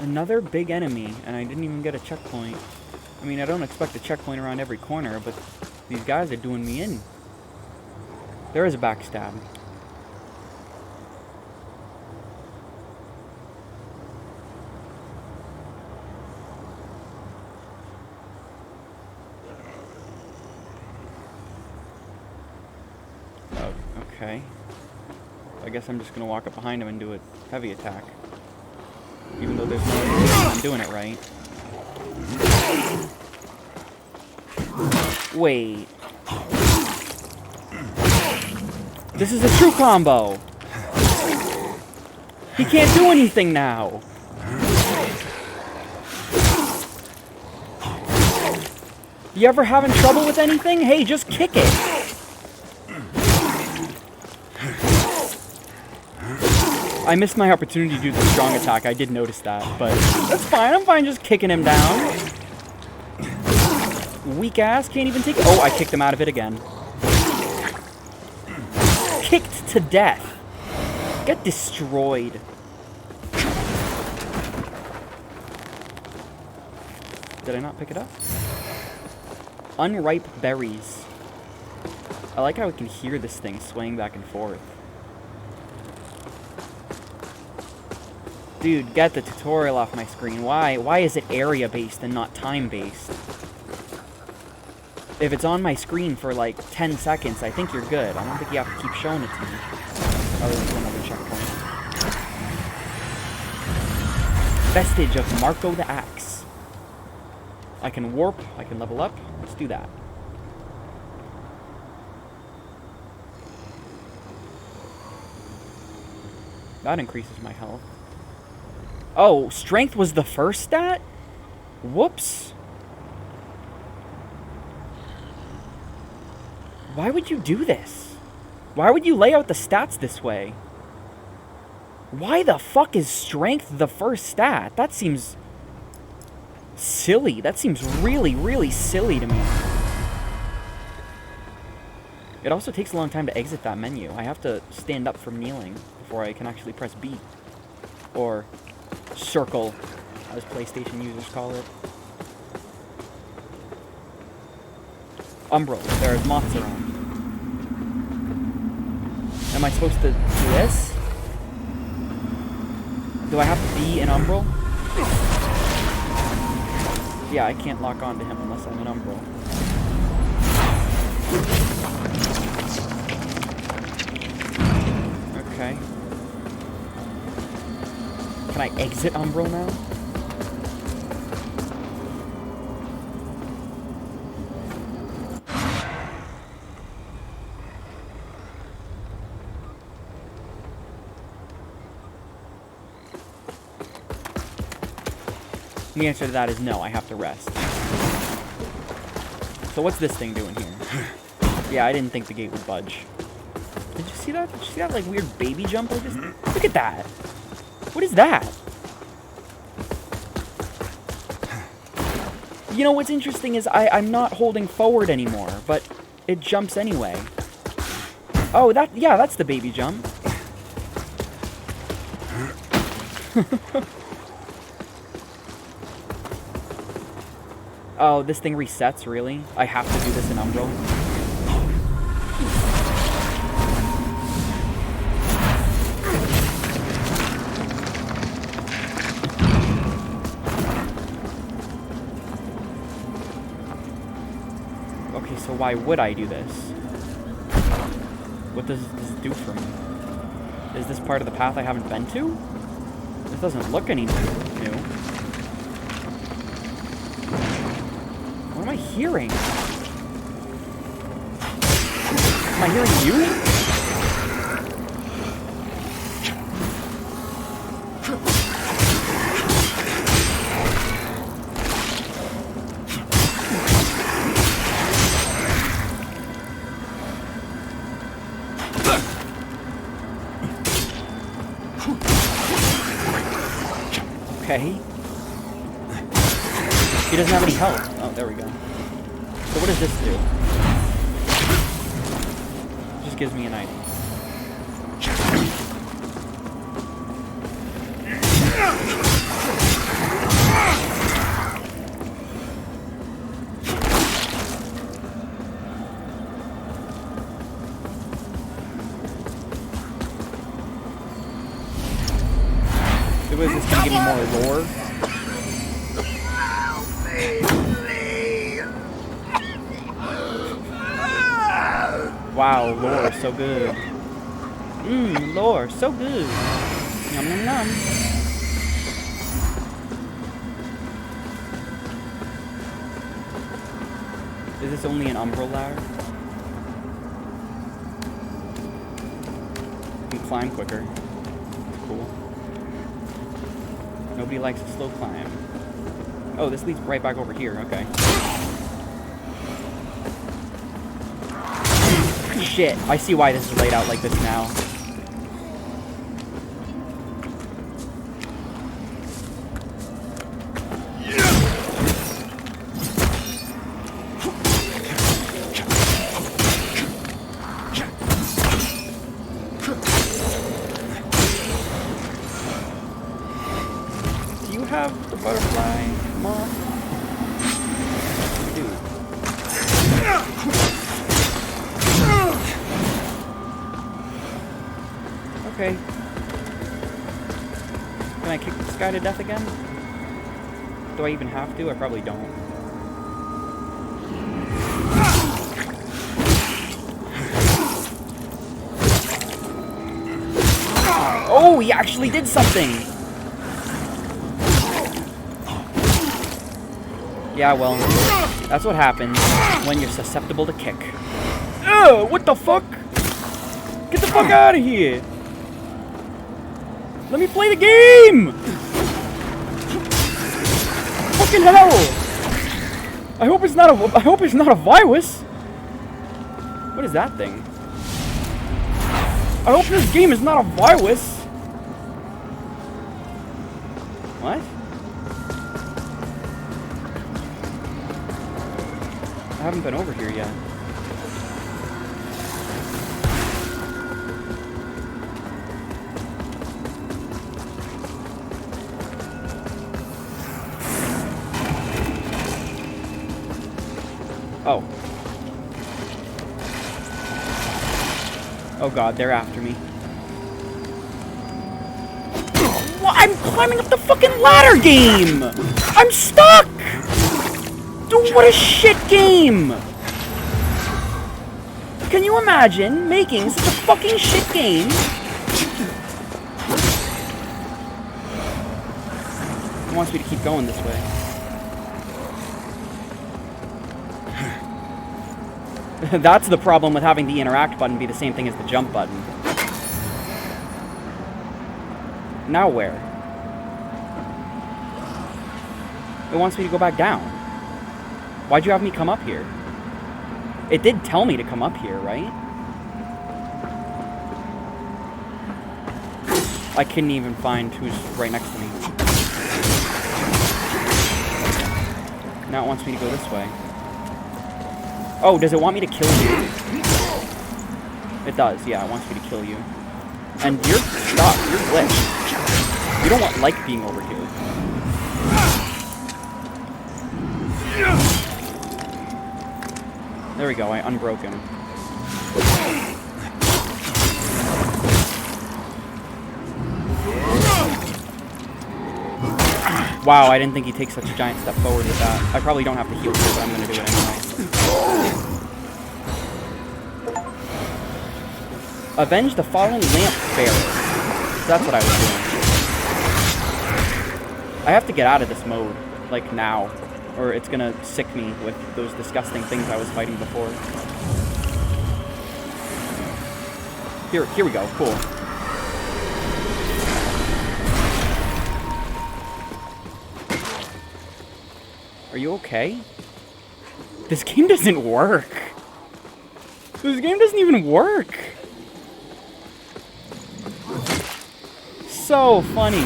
Another big enemy, and I didn't even get a checkpoint. I mean, I don't expect a checkpoint around every corner, but These guys are doing me in. There is a backstab. Oh, okay. I guess I'm just gonna walk up behind him and do a heavy attack. Even though there's no indication I'm doing it right. Wait. This is a true combo! He can't do anything now! You ever having trouble with anything? Hey, just kick it! I missed my opportunity to do the strong attack. I did notice that, but that's fine. I'm fine just kicking him down. Weak ass, can't even take it. Oh, I kicked him out of it again. Kicked to death. Get destroyed. Did I not pick it up? Unripe berries. I like how I can hear this thing swaying back and forth. Dude, get the tutorial off my screen. Why? Why is it area-based and not time-based? If it's on my screen for like 10 seconds, I think you're good. I don't think you have to keep showing it to me. Oh, there's another checkpoint. Vestige of Marco the Axe. I can warp, I can level up. Let's do that. That increases my health. Oh, strength was the first stat? Whoops. Why would you do this? Why would you lay out the stats this way? Why the fuck is strength the first stat? That seems silly. That seems really, really silly to me. It also takes a long time to exit that menu. I have to stand up from kneeling before I can actually press B. Or circle, as PlayStation users call it. Umbral. There's moths around. Am I supposed to do this? Do I have to be an Umbral? Yeah, I can't lock onto him unless I'm an Umbral. Okay. Can I exit Umbral now? The answer to that is no, I have to rest. So what's this thing doing here? Yeah, I didn't think the gate would budge. Did you see that? Did you see that like weird baby jump? Just look at that. What is that? You know what's interesting is I'm not holding forward anymore, but it jumps anyway. Oh, yeah, that's the baby jump. Oh, this thing resets, really? I have to do this in Umbral? Okay, so why would I do this? What does this do for me? Is this part of the path I haven't been to? This doesn't look any new. What am I hearing? Am I hearing you? Okay. He doesn't have any health. Oh, there we go. So what does this do? It just gives me an item. So is this gonna give me more lore? Wow, lore, so good. Mmm, lore, so good. Yum yum yum. Is this only an umbral ladder? You can climb quicker. Cool. Nobody likes a slow climb. Oh, this leads right back over here, okay. Shit, I see why this is laid out like this now. Do you have the butterfly moth? You do. Okay. Can I kick this guy to death again? Do I even have to? I probably don't. Oh, he actually did something! Yeah, well, that's what happens when you're susceptible to kick. Ugh, what the fuck? Get the fuck out of here! Let me play the game! Fucking hell! I hope it's not a virus. What is that thing? I hope this game is not a virus. What? I haven't been over here yet. Oh. Oh god, they're after me. What? I'm climbing up the fucking ladder game! I'm stuck! Dude, what a shit game! Can you imagine making such a fucking shit game? It wants me to keep going this way. That's the problem with having the interact button be the same thing as the jump button. Now where? It wants me to go back down. Why'd you have me come up here? It did tell me to come up here, right? I couldn't even find who's right next to me. Now it wants me to go this way. Oh, does it want me to kill you? It does, yeah, it wants me to kill you. And you're stuck, you're glitched. You don't like being over here. There we go, I unbroke him. Wow, I didn't think he'd take such a giant step forward with that. I probably don't have to heal here, but I'm gonna do it anyway. Avenge the fallen lamp bearer. That's what I was doing. I have to get out of this mode, like now, or it's gonna sick me with those disgusting things I was fighting before. Here we go, cool. Are you okay? This game doesn't work. This game doesn't even work. So funny.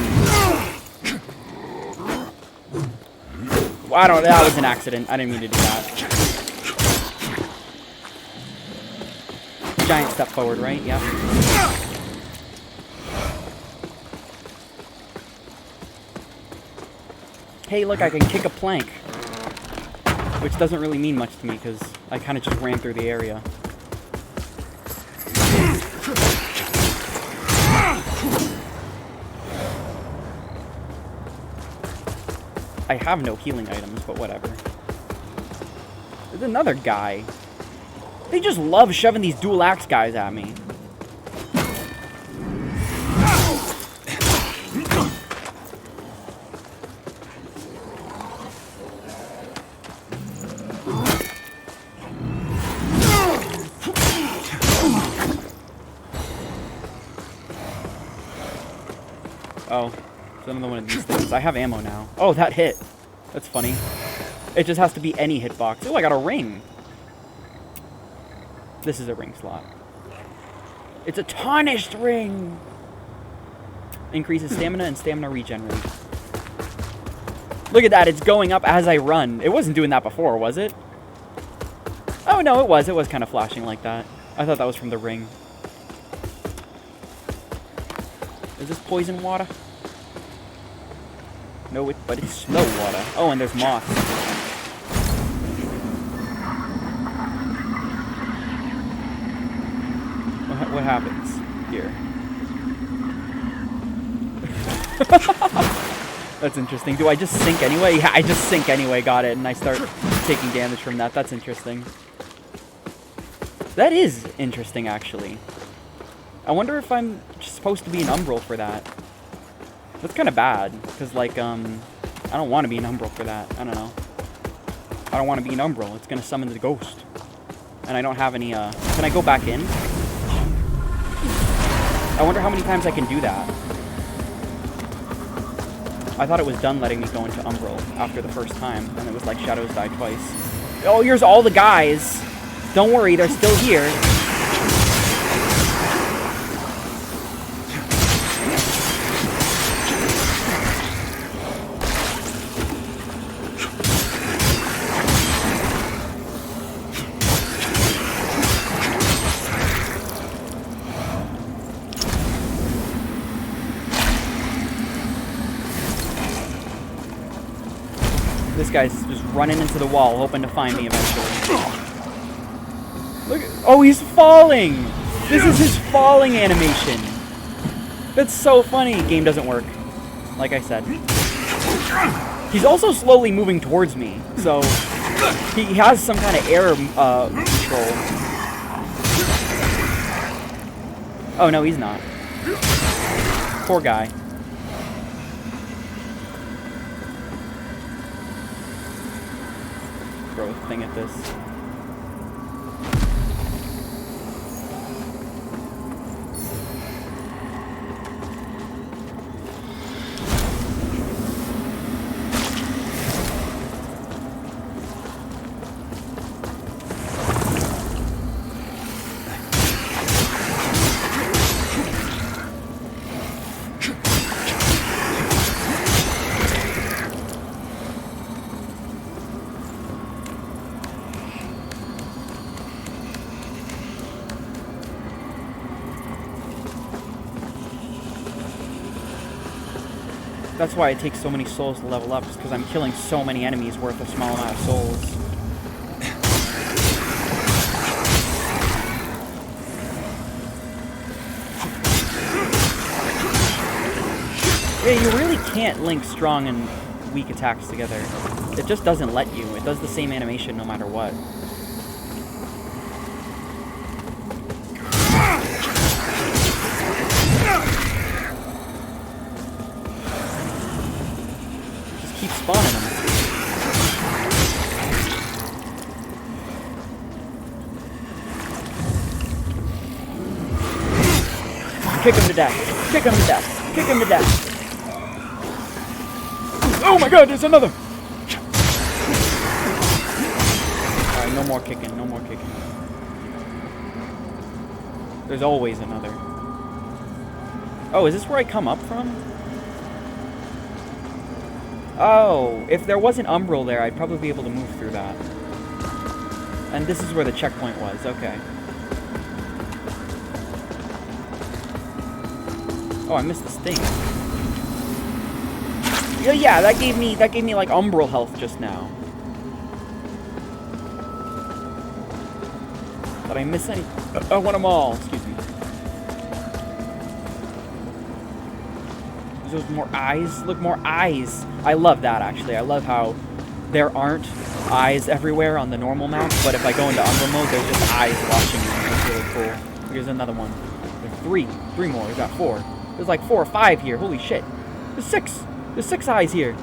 Well, that was an accident. I didn't mean to do that. Giant step forward, right? Yep. Hey, look, I can kick a plank. Which doesn't really mean much to me, because I kind of just ran through the area. I have no healing items, but whatever. There's another guy. They just love shoving these dual axe guys at me. Oh, it's another one of these things. I have ammo now. Oh, that hit. That's funny. It just has to be any hitbox. Oh, I got a ring. This is a ring slot. It's a tarnished ring. Increases stamina and stamina regen rate. Look at that. It's going up as I run. It wasn't doing that before, was it? Oh, no, it was. It was kind of flashing like that. I thought that was from the ring. Is this poison water? No, but it's slow water. Oh, and there's moss. What happens here? That's interesting. Do I just sink anyway? Yeah, I just sink anyway. Got it. And I start taking damage from that. That's interesting. That is interesting, actually. I wonder if I'm supposed to be an umbral for that. That's kind of bad, because, like, I don't want to be an umbral for that. I don't know. I don't want to be an umbral. It's going to summon the ghost. And I don't have any, Can I go back in? I wonder how many times I can do that. I thought it was done letting me go into umbral after the first time, and it was like Shadows die twice. Oh, here's all the guys! Don't worry, they're still here. This guy's just running into the wall, hoping to find me eventually. Look at, oh, he's falling! This is his falling animation. That's so funny. Game doesn't work, like I said. He's also slowly moving towards me, so he has some kind of air control. Oh, no, he's not. Poor guy. Throw a thing at this. That's why it takes so many souls to level up, just because I'm killing so many enemies worth a small amount of souls. Yeah, you really can't link strong and weak attacks together. It just doesn't let you. It does the same animation no matter what. Keep spawning them. Kick him to death. Kick him to death. Kick him to death. Oh my god, there's another! Alright, no more kicking, no more kicking. There's always another. Oh, is this where I come up from? Oh, if there wasn't Umbral there, I'd probably be able to move through that. And this is where the checkpoint was, okay. Oh, I missed this thing. Yeah, that gave me like Umbral health just now. Did I miss any? I want them all, excuse me. There's more eyes. Look, more eyes. I love that, actually. I love how there aren't eyes everywhere on the normal map, but if I go into Umbral mode, there's just eyes watching me. That's really cool. Here's another one. There's three more. We've got 4. There's like 4 or 5 here. Holy shit. There's 6. There's 6 eyes here.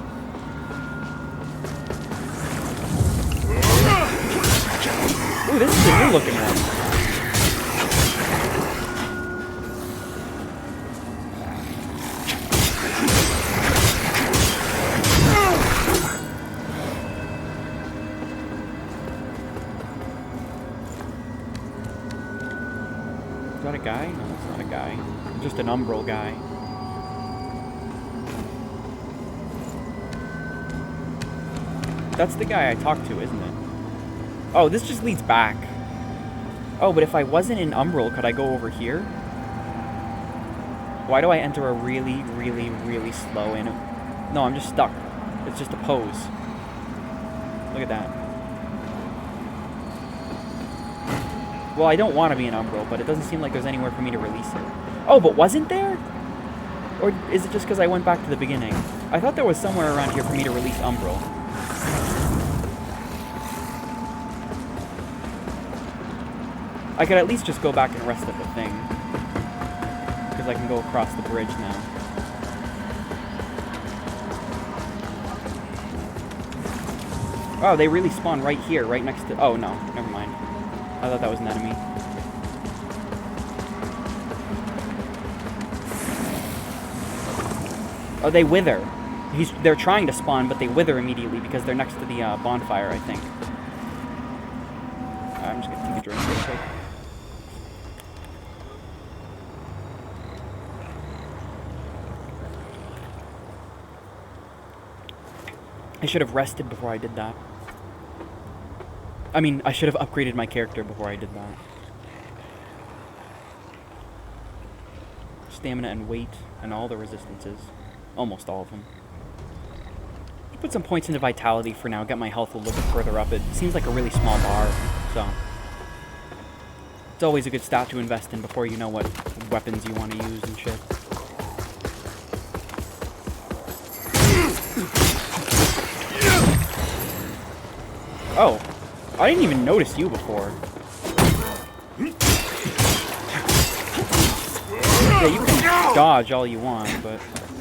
Ooh, this is a new looking one. Is that a guy? No, it's not a guy. Just an Umbral guy. That's the guy I talked to, isn't it? Oh, this just leads back. Oh, but if I wasn't in Umbral, could I go over here? Why do I enter a really, really, really slow in? No, I'm just stuck. It's just a pose. Look at that. Well, I don't want to be in Umbral, but it doesn't seem like there's anywhere for me to release it. Oh, but wasn't there? Or is it just because I went back to the beginning? I thought there was somewhere around here for me to release Umbral. I could at least just go back and rest at the thing. Because I can go across the bridge now. Oh, they really spawn right here, right next to... Oh, no. Never mind. I thought that was an enemy. Oh, they wither. They're trying to spawn, but they wither immediately because they're next to the bonfire, I think. I'm just going to take a drink real quick. I should have rested before I did that. I mean, I should have upgraded my character before I did that. Stamina and weight and all the resistances. Almost all of them. Put some points into vitality for now, get my health a little bit further up. It seems like a really small bar, so... It's always a good stat to invest in before you know what weapons you want to use and shit. Oh, I didn't even notice you before. Yeah, you can dodge all you want, but...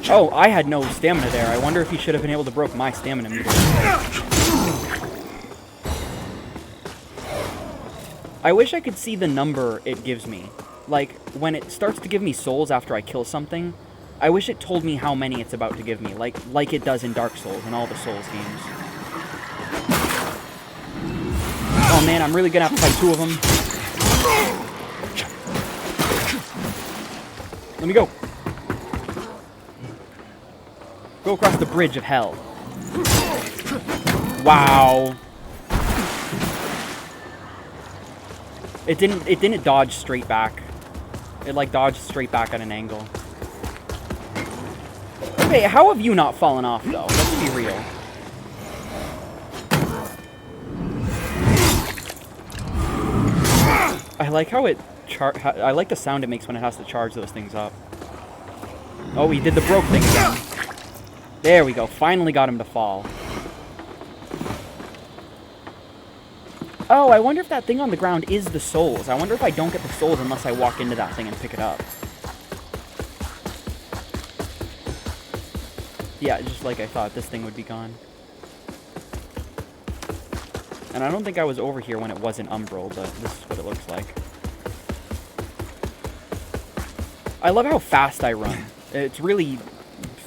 Oh, I had no stamina there. I wonder if he should have been able to broke my stamina meter. I wish I could see the number it gives me. Like, when it starts to give me souls after I kill something, I wish it told me how many it's about to give me, like it does in Dark Souls and all the Souls games. Oh man, I'm really gonna have to fight 2 of them. Let me go. Go across the bridge of hell. Wow. It didn't dodge straight back. It like dodged straight back at an angle. Okay, how have you not fallen off though? Let's be real. I like how it I like the sound it makes when it has to charge those things up. Oh, he did the broke thing again. There we go. Finally got him to fall. Oh, I wonder if that thing on the ground is the souls. I wonder if I don't get the souls unless I walk into that thing and pick it up. Yeah, just like I thought, this thing would be gone. And I don't think I was over here when it wasn't Umbral, but this is what it looks like. I love how fast I run. It's really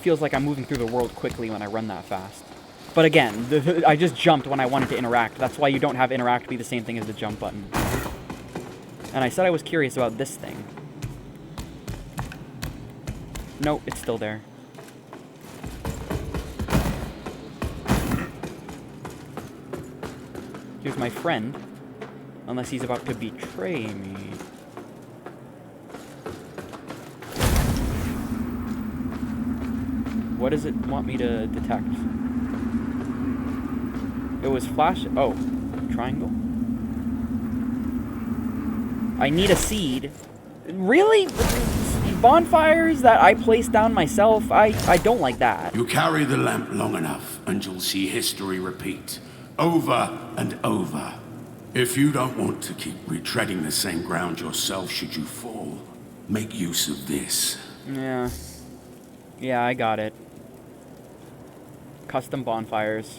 feels like I'm moving through the world quickly when I run that fast. But again, I just jumped when I wanted to interact. That's why you don't have interact be the same thing as the jump button. And I said I was curious about this thing. Nope, it's still there. Here's my friend. Unless he's about to betray me. What does it want me to detect? It was flash... Oh. Triangle. I need a seed. Really? bonfires that I place down myself, I don't like that. You carry the lamp long enough, and you'll see history repeat, over and over. If you don't want to keep retreading the same ground yourself should you fall, make use of this. Yeah. Yeah, I got it. Custom bonfires.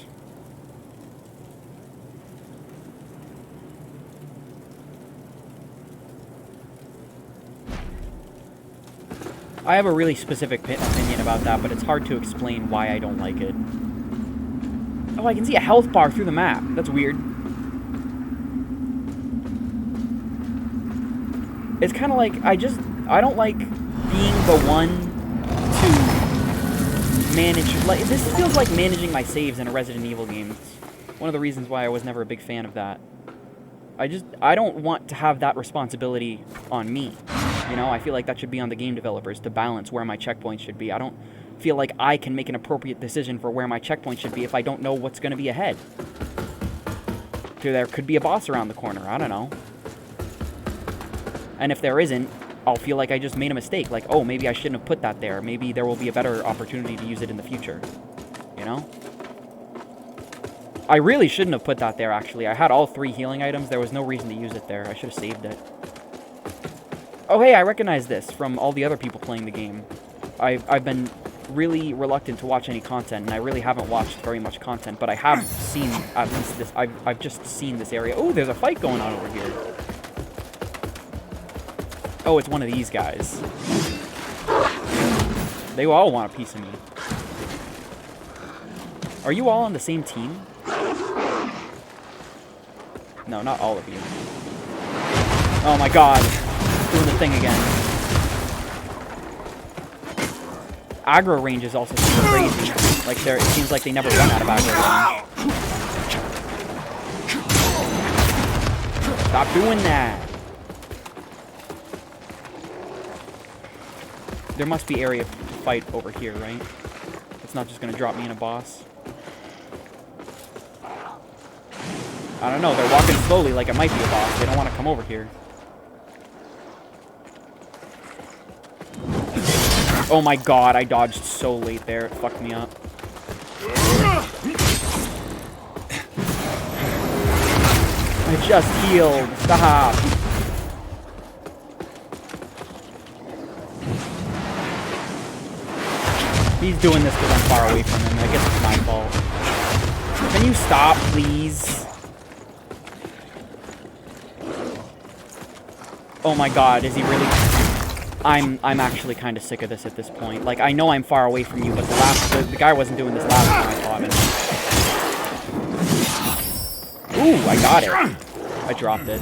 I have a really specific opinion about that, but it's hard to explain why I don't like it. Oh, I can see a health bar through the map. That's weird. It's kind of like, I don't like being the one to manage, like, this feels like managing my saves in a Resident Evil game. It's one of the reasons why I was never a big fan of that. I don't want to have that responsibility on me. You know, I feel like that should be on the game developers to balance where my checkpoints should be. I don't feel like I can make an appropriate decision for where my checkpoints should be if I don't know what's going to be ahead. There could be a boss around the corner, I don't know. And if there isn't, I'll feel like I just made a mistake. Like, oh, maybe I shouldn't have put that there. Maybe there will be a better opportunity to use it in the future. You know? I really shouldn't have put that there, actually. I had all 3 healing items. There was no reason to use it there. I should have saved it. Oh, hey, I recognize this from all the other people playing the game. I've been really reluctant to watch any content, and I really haven't watched very much content, but I have seen at least this. I've just seen this area. Oh, there's a fight going on over here. Oh, it's one of these guys. They all want a piece of me. Are you all on the same team? No, not all of you. Oh my god. Doing the thing again. Aggro range is also super crazy. Like, it seems like they never run out of aggro range. Stop doing that. There must be area to fight over here, right? It's not just gonna drop me in a boss. I don't know, they're walking slowly like it might be a boss. They don't want to come over here. Oh my god, I dodged so late there. It fucked me up. I just healed. Stop. He's doing this because I'm far away from him. I guess it's my fault. Can you stop, please? Oh my god, is he really... I'm actually kind of sick of this at this point. Like, I know I'm far away from you, but the guy wasn't doing this last time I fought him. Ooh, I got it. I dropped it.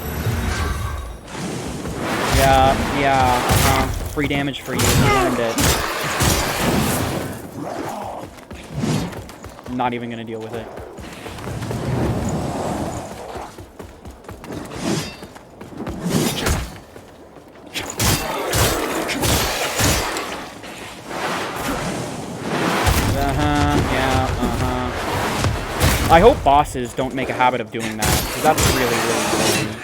Yeah, free damage for you. You earned it. I'm not even gonna deal with it. I hope bosses don't make a habit of doing that, because that's really, really annoying.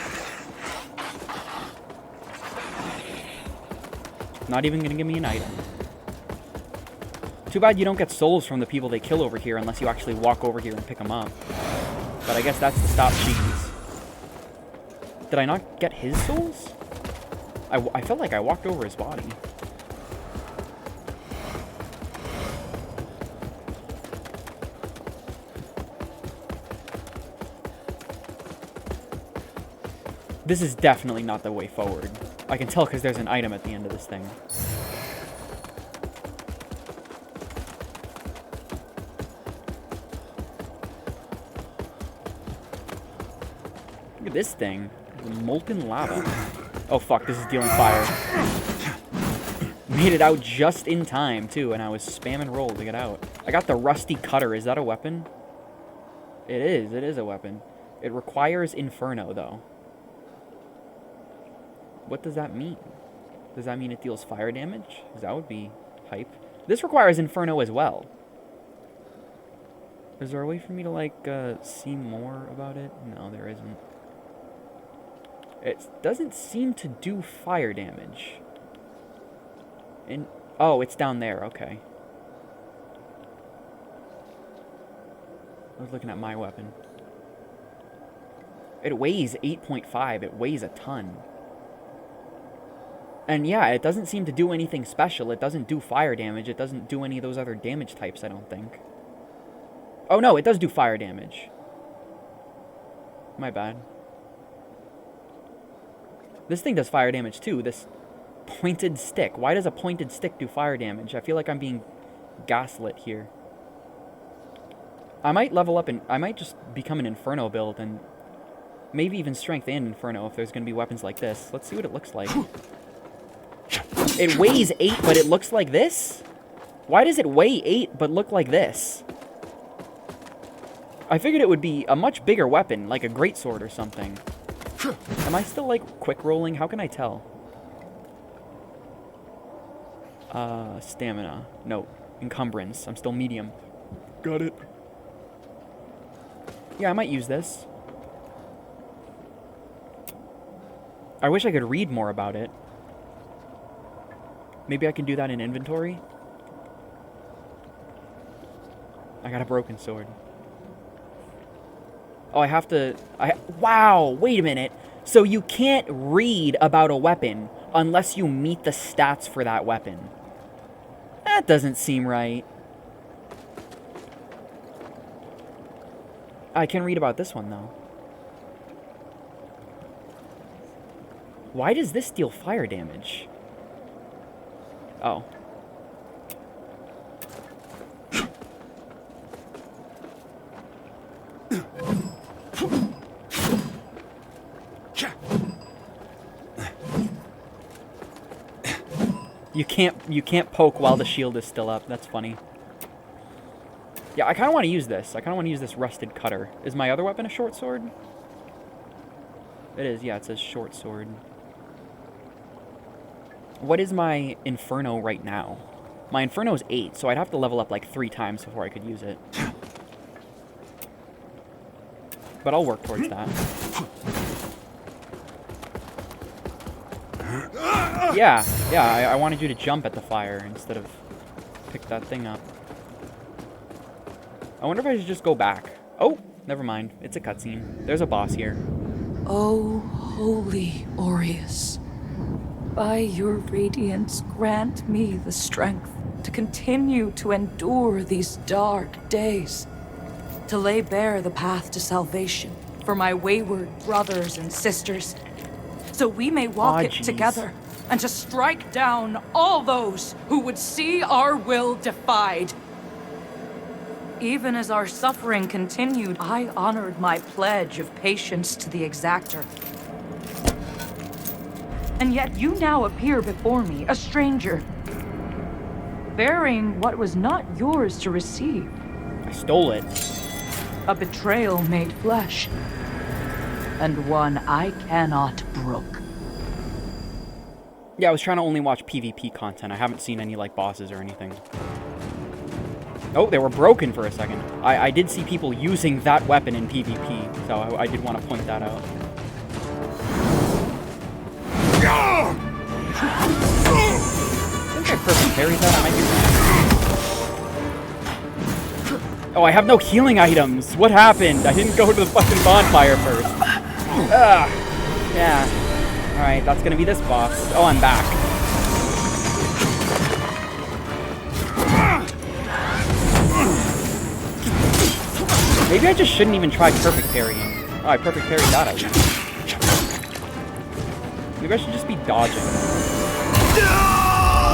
Not even gonna give me an item. Too bad you don't get souls from the people they kill over here unless you actually walk over here and pick them up. But I guess that's to stop cheese. Did I not get his souls? I felt like I walked over his body. This is definitely not the way forward. I can tell because there's an item at the end of this thing. Look at this thing. The molten lava. Oh fuck, this is dealing fire. Made it out just in time too, and I was spamming roll to get out. I got the rusty cutter. Is that a weapon? It is a weapon. It requires Inferno though. What does that mean? Does that mean it deals fire damage? Because that would be hype. This requires Inferno as well. Is there a way for me to, like, see more about it? No, there isn't. It doesn't seem to do fire damage. Oh, it's down there. Okay. I was looking at my weapon. It weighs 8.5. It weighs a ton. And yeah, it doesn't seem to do anything special. It doesn't do fire damage. It doesn't do any of those other damage types, I don't think. Oh no, it does do fire damage. My bad. This thing does fire damage too. This pointed stick. Why does a pointed stick do fire damage? I feel like I'm being gaslit here. I might level up and I might just become an Inferno build and maybe even Strength and Inferno if there's going to be weapons like this. Let's see what it looks like. It weighs 8, but it looks like this? Why does it weigh 8 but look like this? I figured it would be a much bigger weapon, like a greatsword or something. Am I still, like, quick rolling? How can I tell? Stamina. No. Encumbrance. I'm still medium. Got it. Yeah, I might use this. I wish I could read more about it. Maybe I can do that in inventory? I got a broken sword. Oh, I have to... Wow! Wait a minute. So you can't read about a weapon unless you meet the stats for that weapon. That doesn't seem right. I can read about this one, though. Why does this deal fire damage? Oh. You can't poke while the shield is still up. That's funny. Yeah, I kind of want to use this. I kind of want to use this rusted cutter. Is my other weapon a short sword? It is. Yeah, it says short sword. What is my Inferno right now? My Inferno is 8, so I'd have to level up like 3 times before I could use it. But I'll work towards that. Yeah, I wanted you to jump at the fire instead of pick that thing up. I wonder if I should just go back. Oh, never mind. It's a cutscene. There's a boss here. O holy Aureus, by your radiance grant me the strength to continue to endure these dark days, to lay bare the path to salvation for my wayward brothers and sisters, so we may walk it together, and to strike down all those who would see our will defied. Even as our suffering continued, I honored my pledge of patience to the Exactor. And yet you now appear before me, a stranger, bearing what was not yours to receive. I stole it. A betrayal made flesh, and one I cannot brook. Yeah, I was trying to only watch PvP content. I haven't seen any, like, bosses or anything. Oh, they were broken for a second. I did see people using that weapon in PvP, so I did want to point that out. I think I perfect parried that. I might be wrong. Oh, I have no healing items. What happened? I didn't go to the fucking bonfire first. Ugh. Yeah. Alright, that's gonna be this boss. Oh, I'm back. Maybe I just shouldn't even try perfect parrying. Oh, I perfect parried that out. Maybe I should just be dodging.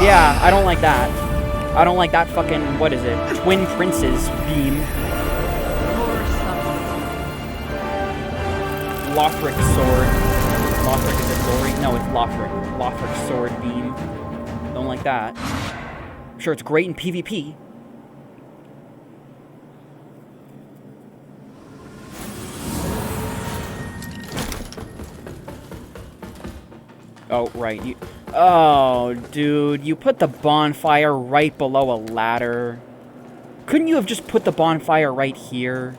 Yeah, I don't like that. I don't like that fucking, what is it? Twin Prince's beam. Lothric sword. Lothric, is it glory? No, it's Lothric. Lothric sword beam. Don't like that. I'm sure it's great in PvP. Oh, right. Oh, dude. You put the bonfire right below a ladder. Couldn't you have just put the bonfire right here?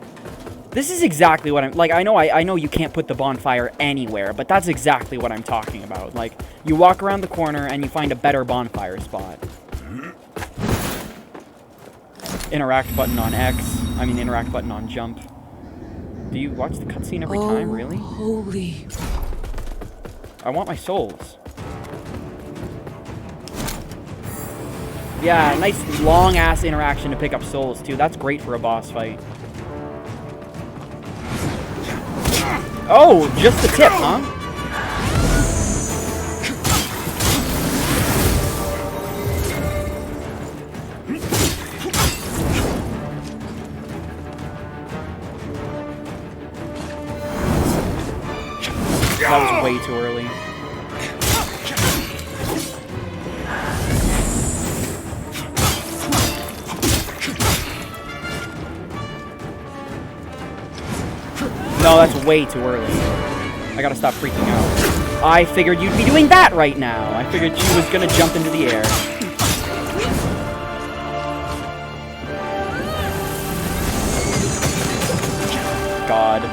This is exactly what I'm... Like, I know you can't put the bonfire anywhere, but that's exactly what I'm talking about. Like, you walk around the corner and you find a better bonfire spot. Interact button on X. I mean, interact button on jump. Do you watch the cutscene every time, really? Holy. I want my souls. Yeah, nice long-ass interaction to pick up souls, too. That's great for a boss fight. Oh, just the tip, huh? That was way too early. No, that's way too early. I gotta stop freaking out. I figured you'd be doing that right now. I figured she was gonna jump into the air. God.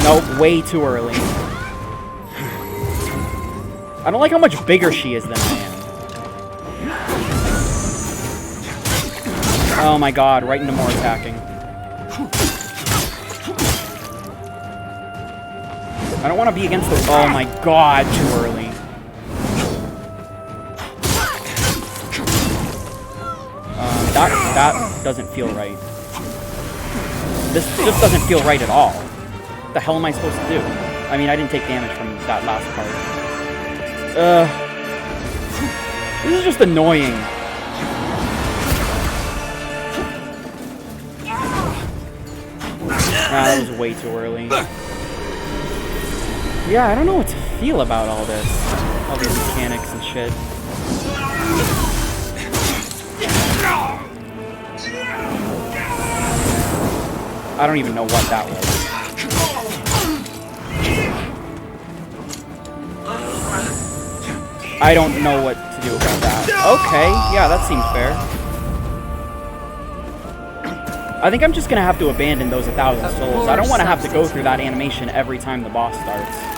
Nope, way too early. I don't like how much bigger she is than I am. Oh my god, right into more attacking. I don't want to be against the... Oh my god, too early. That doesn't feel right. This just doesn't feel right at all. What the hell am I supposed to do? I mean, I didn't take damage from that last part. This is just annoying. That was way too early. Yeah, I don't know what to feel about all this. All these mechanics and shit. I don't even know what that was. I don't know what to do about that. Okay, yeah, that seems fair. I think I'm just gonna have to abandon those 1,000 souls. I don't want to have to go through that animation every time the boss starts.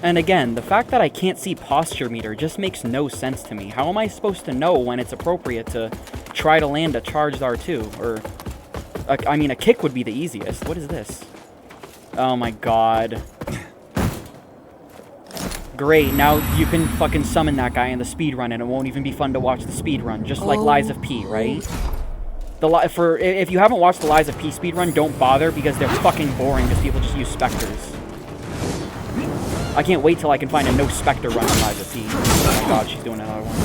And again, the fact that I can't see posture meter just makes no sense to me. How am I supposed to know when it's appropriate to try to land a charged R2? Or, I mean, a kick would be the easiest. What is this? Oh my god. Great, now you can fucking summon that guy in the speedrun and it won't even be fun to watch the speedrun, just like Lies of P, right? If you haven't watched the Lies of P speedrun, don't bother because they're fucking boring because people just use specters. I can't wait till I can find a no Spectre run on Lies of P. Oh my god, she's doing another one.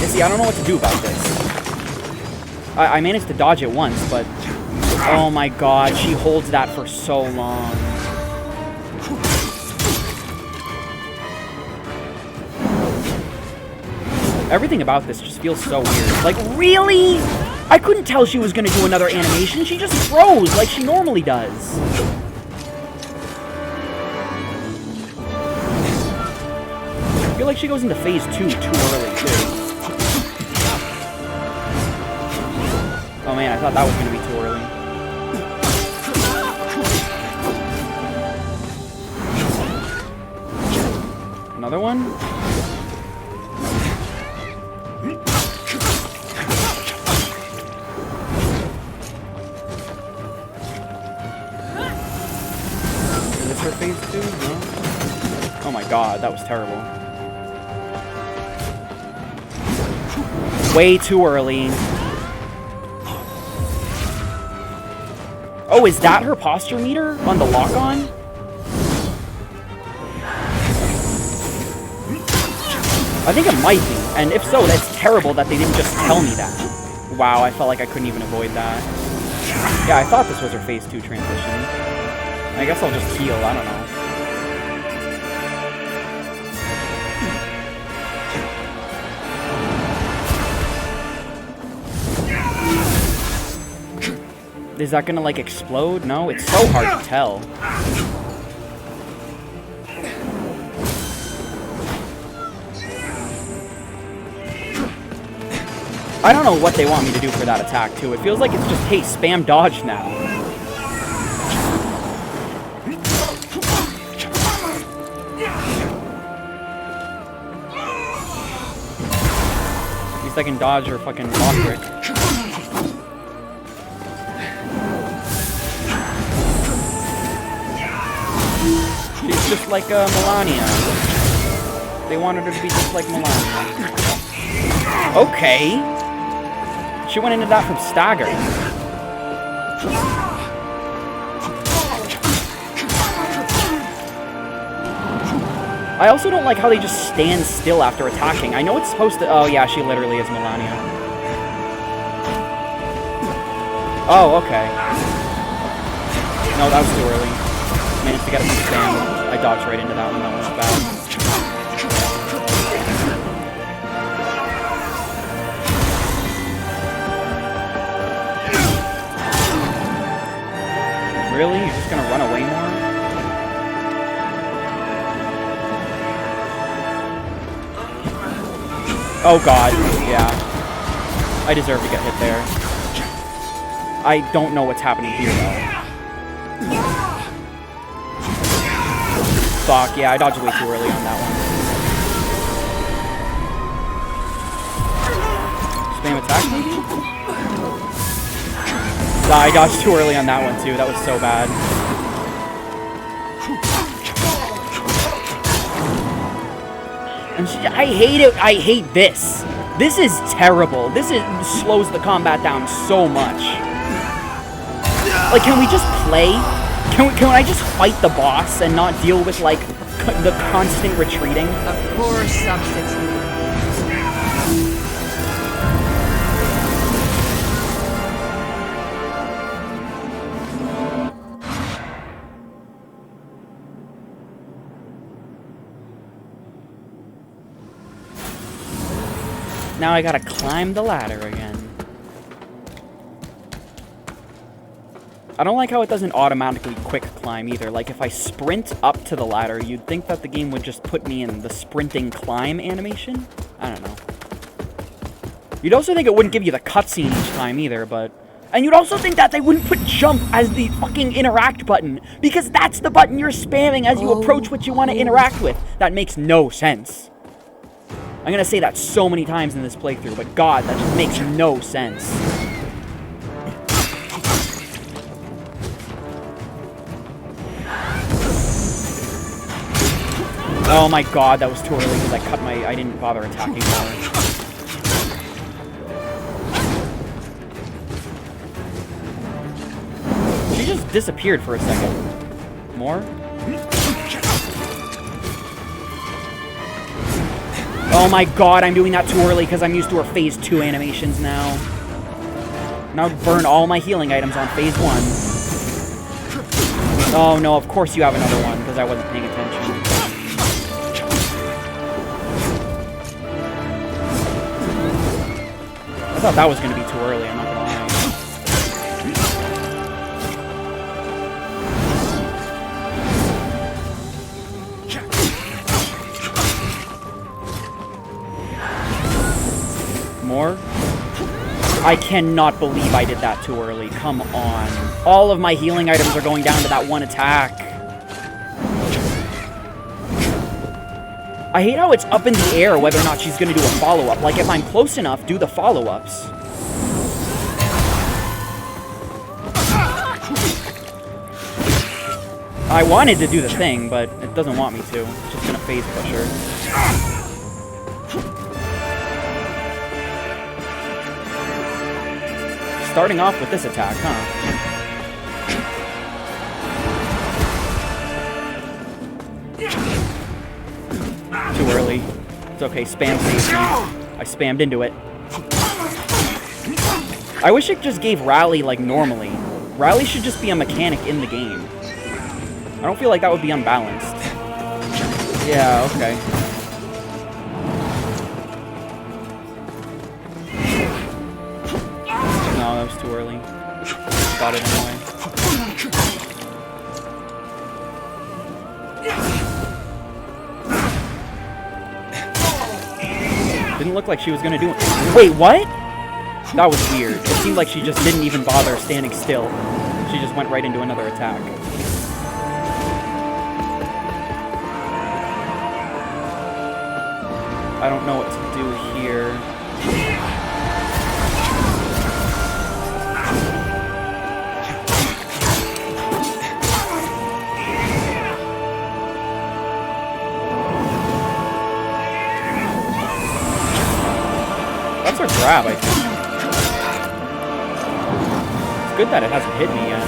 Yeah, see, I don't know what to do about this. I managed to dodge it once, but... Oh my god, she holds that for so long. Everything about this just feels so weird. Like, really? I couldn't tell she was gonna do another animation. She just froze like she normally does. I feel like she goes into phase 2 too early, too. Oh man, I thought that was gonna be too early. Another one? Phase 2? No? Oh my god, that was terrible. Way too early. Oh, is that her posture meter on the lock-on? I think it might be, and if so, that's terrible that they didn't just tell me that. Wow, I felt like I couldn't even avoid that. Yeah, I thought this was her phase 2 transition. I guess I'll just heal, I don't know. Is that gonna, like, explode? No, it's so hard to tell. I don't know what they want me to do for that attack, too. It feels like it's just, hey, spam dodge now. At least I can dodge her fucking block trick. She's just like Melania. They wanted her to be just like Melania. Okay. She went into that from stagger. I also don't like how they just stand still after attacking. I know it's supposed to... Oh, yeah, she literally is Melania. Oh, okay. No, that was too early. Managed to get it from spam. I dodged right into that one. That one was bad. Really? You're just gonna run away more? Oh god, yeah. I deserve to get hit there. I don't know what's happening here, though. Fuck, yeah, I dodged way too early on that one. Spam attack, maybe? Nah, I dodged too early on that one, too. That was so bad. And I hate it. I hate this. This is terrible. This slows the combat down so much. Like, can we just play? Can I just fight the boss and not deal with, like, the constant retreating? A poor substitute. Now I gotta climb the ladder again. I don't like how it doesn't automatically quick climb either. Like, if I sprint up to the ladder, you'd think that the game would just put me in the sprinting climb animation? I don't know. You'd also think it wouldn't give you the cutscene each time either, but... And you'd also think that they wouldn't put jump as the fucking interact button, because that's the button you're spamming as you approach what you want to interact with. That makes no sense. I'm gonna say that so many times in this playthrough, but god, that just makes no sense. Oh my god, that was too early because I didn't bother attacking more. She just disappeared for a second. More? Oh my god, I'm doing that too early because I'm used to her phase 2 animations now. Now burn all my healing items on phase 1. Oh no, of course you have another one because I wasn't paying attention. I thought that was going to be too early, I'm not going to lie. More? I cannot believe I did that too early. Come on. All of my healing items are going down to that one attack. I hate how it's up in the air whether or not she's going to do a follow-up. Like, if I'm close enough, do the follow-ups. I wanted to do the thing, but it doesn't want me to. It's just going to phase push her. Starting off with this attack, huh? Too early. It's okay, spam saves me. I spammed into it. I wish it just gave rally, like, normally. Rally should just be a mechanic in the game. I don't feel like that would be unbalanced. Yeah, okay. No, that was too early. Got it anyway. Didn't look like she was gonna do it. Wait, what? That was weird. It seemed like she just didn't even bother standing still. She just went right into another attack. I don't know what to do here. That's her grab, I think. It's good that it hasn't hit me yet.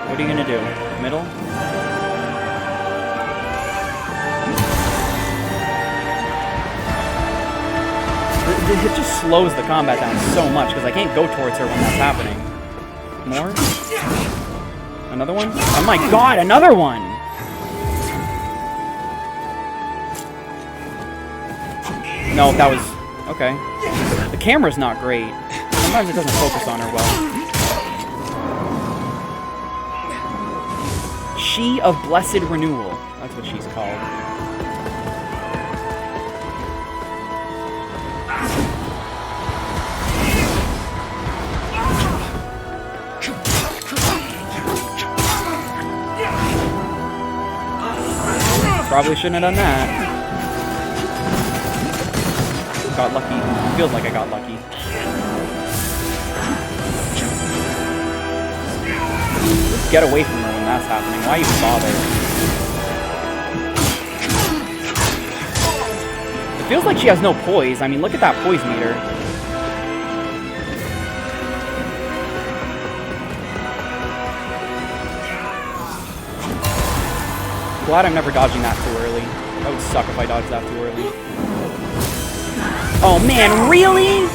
What are you gonna do? Middle? It just slows the combat down so much because I can't go towards her when that's happening. More? Another one? Oh my god, another one! No, that was... okay. The camera's not great. Sometimes it doesn't focus on her well. She of Blessed Renewal. That's what she's called. Probably shouldn't have done that. Got lucky. Feels like I got lucky. Just get away from her when that's happening. Why even bother? It feels like she has no poise. I mean, look at that poise meter. Glad I'm never dodging that too early. That would suck if I dodged that too early. Oh man, really?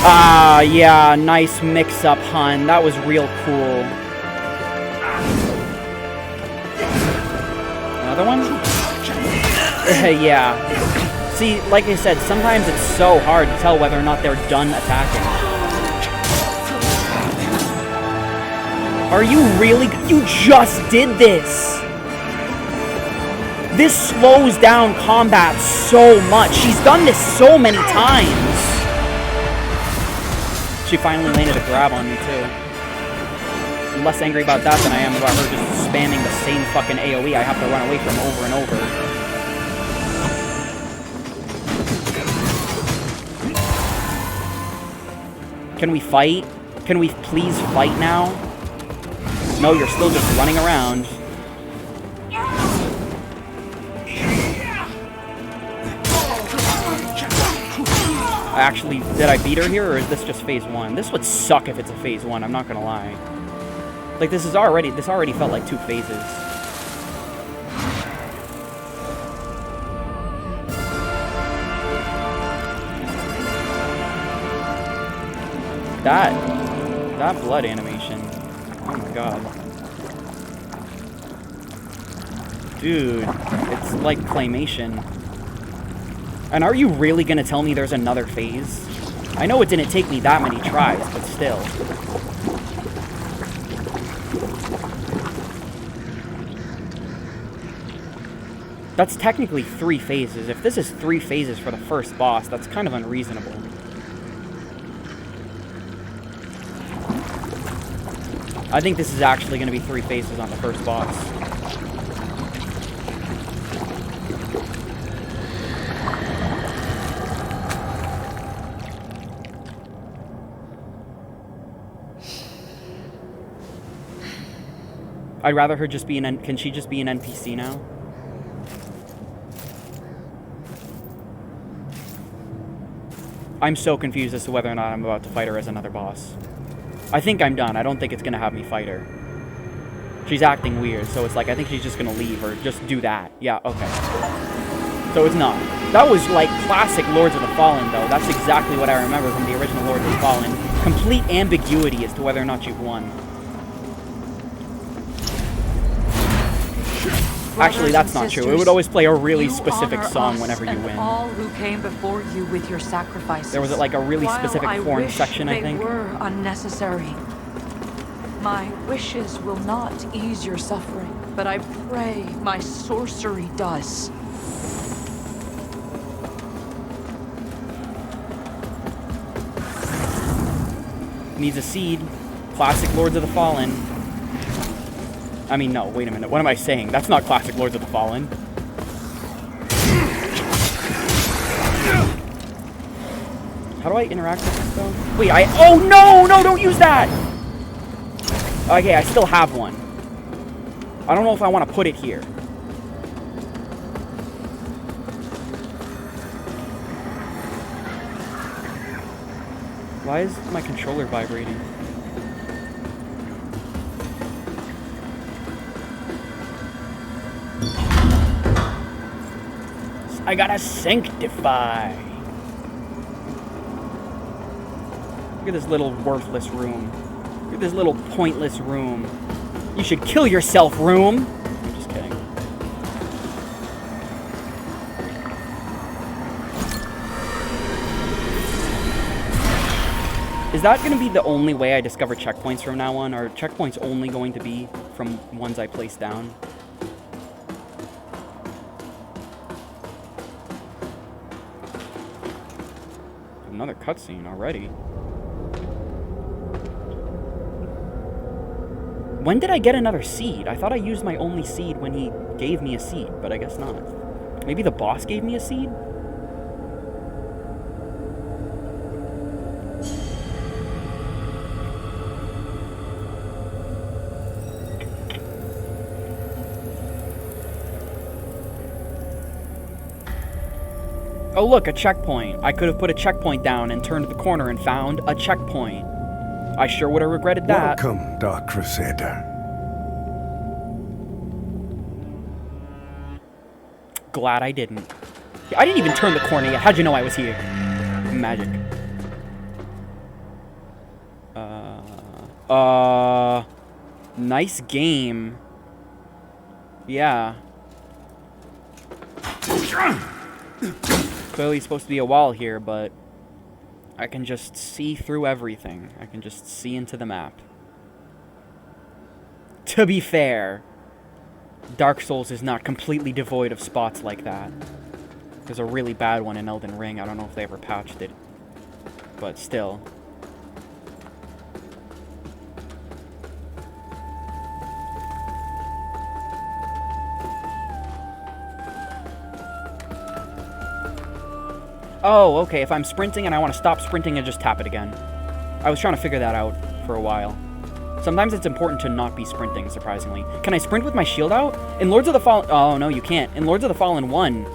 Ah, yeah, nice mix-up, hun. That was real cool. Another one? Yeah. See, like I said, sometimes it's so hard to tell whether or not they're done attacking. Are you really? You just did this! This slows down combat so much. She's done this so many times. She finally landed a grab on me, too. I'm less angry about that than I am about her just spamming the same fucking AoE I have to run away from over and over. Can we fight? Can we please fight now? No, you're still just running around. Actually, did I beat her here, or is this just phase 1? This would suck if it's a phase 1, I'm not gonna lie. Like, this already felt like 2 phases. That blood animation. Oh my god. Dude, it's like claymation. And are you really gonna tell me there's another phase? I know it didn't take me that many tries, but still. That's technically 3 phases. If this is 3 phases for the first boss, that's kind of unreasonable. I think this is actually gonna be 3 phases on the first boss. I'd rather her just be an can she just be an NPC now? I'm so confused as to whether or not I'm about to fight her as another boss. I think I'm done. I don't think it's gonna have me fight her. She's acting weird, so it's like I think she's just gonna leave or just do that. Yeah, okay. So it's not. That was like classic Lords of the Fallen though. That's exactly what I remember from the original Lords of the Fallen. complete ambiguity as to whether or not you've won. Actually, that's not true. It would always play a really specific song whenever you win. All who came before you with your sacrifices. There was like a really specific horn wish section, I think. They were unnecessary. My wishes will not ease your suffering, but I pray my sorcery does. Needs a seed. Classic Lords of the Fallen. I mean, no, wait a minute. What am I saying? That's not classic Lords of the Fallen. How do I interact with this, though? Wait, oh, no! No, don't use that! Okay, I still have one. I don't know if I want to put it here. Why is my controller vibrating? I gotta sanctify. Look at this little worthless room. Look at this little pointless room. You should kill yourself, room. I'm just kidding. Is that going to be the only way I discover checkpoints from now on? Are checkpoints only going to be from ones I place down? Another cutscene already. When did I get another seed? I thought I used my only seed when he gave me a seed, but I guess not. Maybe the boss gave me a seed? Oh look, a checkpoint. I could have put a checkpoint down and turned the corner and found a checkpoint. I sure would have regretted that. Welcome, Dark Crusader. Glad I didn't. I didn't even turn the corner yet. How'd you know I was here? Magic. Nice game. Yeah. Clearly supposed to be a wall here, but I can just see through everything. I can just see into the map. To be fair, Dark Souls is not completely devoid of spots like that. There's a really bad one in Elden Ring. I don't know if they ever patched it, but still. Oh, okay, if I'm sprinting and I want to stop sprinting and just tap it again. I was trying to figure that out for a while. Sometimes it's important to not be sprinting, surprisingly. Can I sprint with my shield out? In Lords of the Fallen... Oh, no, you can't. In Lords of the Fallen 1,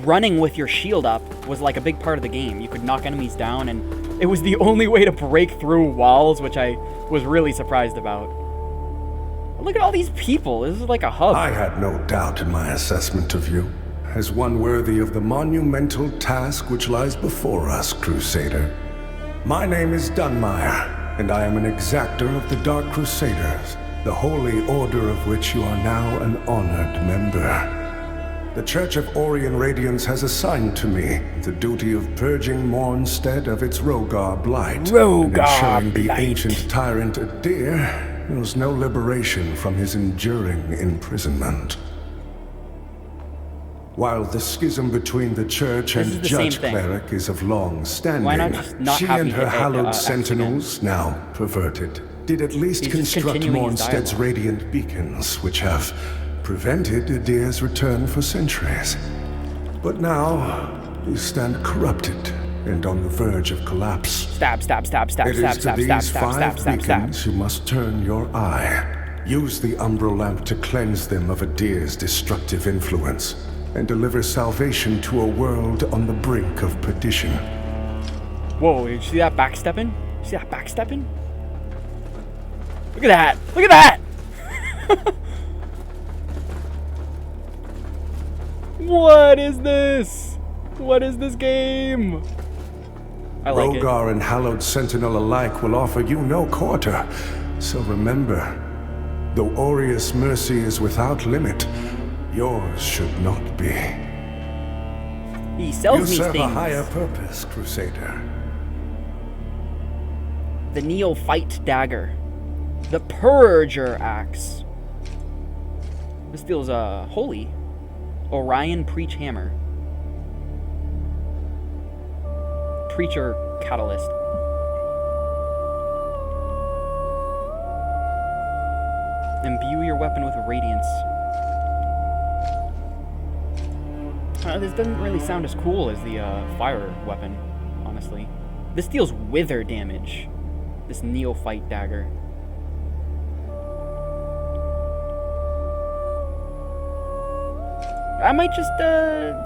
running with your shield up was like a big part of the game. You could knock enemies down, and it was the only way to break through walls, which I was really surprised about. Look at all these people. This is like a hub. I had no doubt in my assessment of you, as one worthy of the monumental task which lies before us, Crusader. My name is Dunmire, and I am an exactor of the Dark Crusaders, the holy order of which you are now an honored member. The Church of Orien Radiance has assigned to me the duty of purging Mornstead of its Rogar blight, and ensuring the ancient tyrant Adir knows no liberation from his enduring imprisonment. While the schism between the church and judge cleric is of long standing, she and her hallowed sentinels, now perverted, did at least construct Mornstead's radiant beacons, which have prevented Adir's return for centuries. But now, you stand corrupted and on the verge of collapse. Stab, stab, stab, stab, it stab, is stab, to stab, these stab, stab, 5 stab, beacons stab. you must turn your eye. Use the Umbral Lamp to cleanse them of Adir's destructive influence, and deliver salvation to a world on the brink of perdition. Whoa, did you see that backstepping? See that backstepping? Look at that! Look at that! What is this? What is this game? I like it. Rogar and Hallowed Sentinel alike will offer you no quarter. So remember, though Aureus' mercy is without limit, yours should not be. He sells You me serve things. a higher purpose, Crusader. The Neophyte Dagger. The Purger Axe. This feels holy. Orion Preach Hammer. Preacher Catalyst. Imbue your weapon with radiance. This doesn't really sound as cool as the fire weapon, honestly. This deals wither damage. This Neophyte Dagger. I might just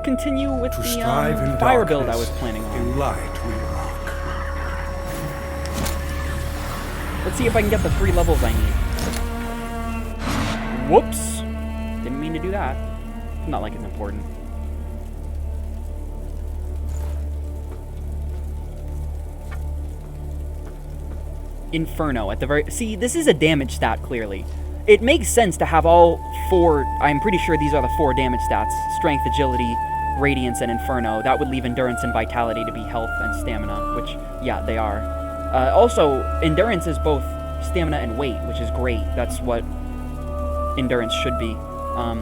continue with To the strive in fire build I darkness, was planning on. in light we walk. Let's see if I can get the 3 levels I need. Whoops! Didn't mean to do that. Not like it's important. Inferno at the very... See, this is a damage stat, clearly. It makes sense to have all 4... I'm pretty sure these are the 4 damage stats. Strength, Agility, Radiance, and Inferno. That would leave Endurance and Vitality to be Health and Stamina, which, yeah, they are. Also, Endurance is both Stamina and Weight, which is great. That's what Endurance should be,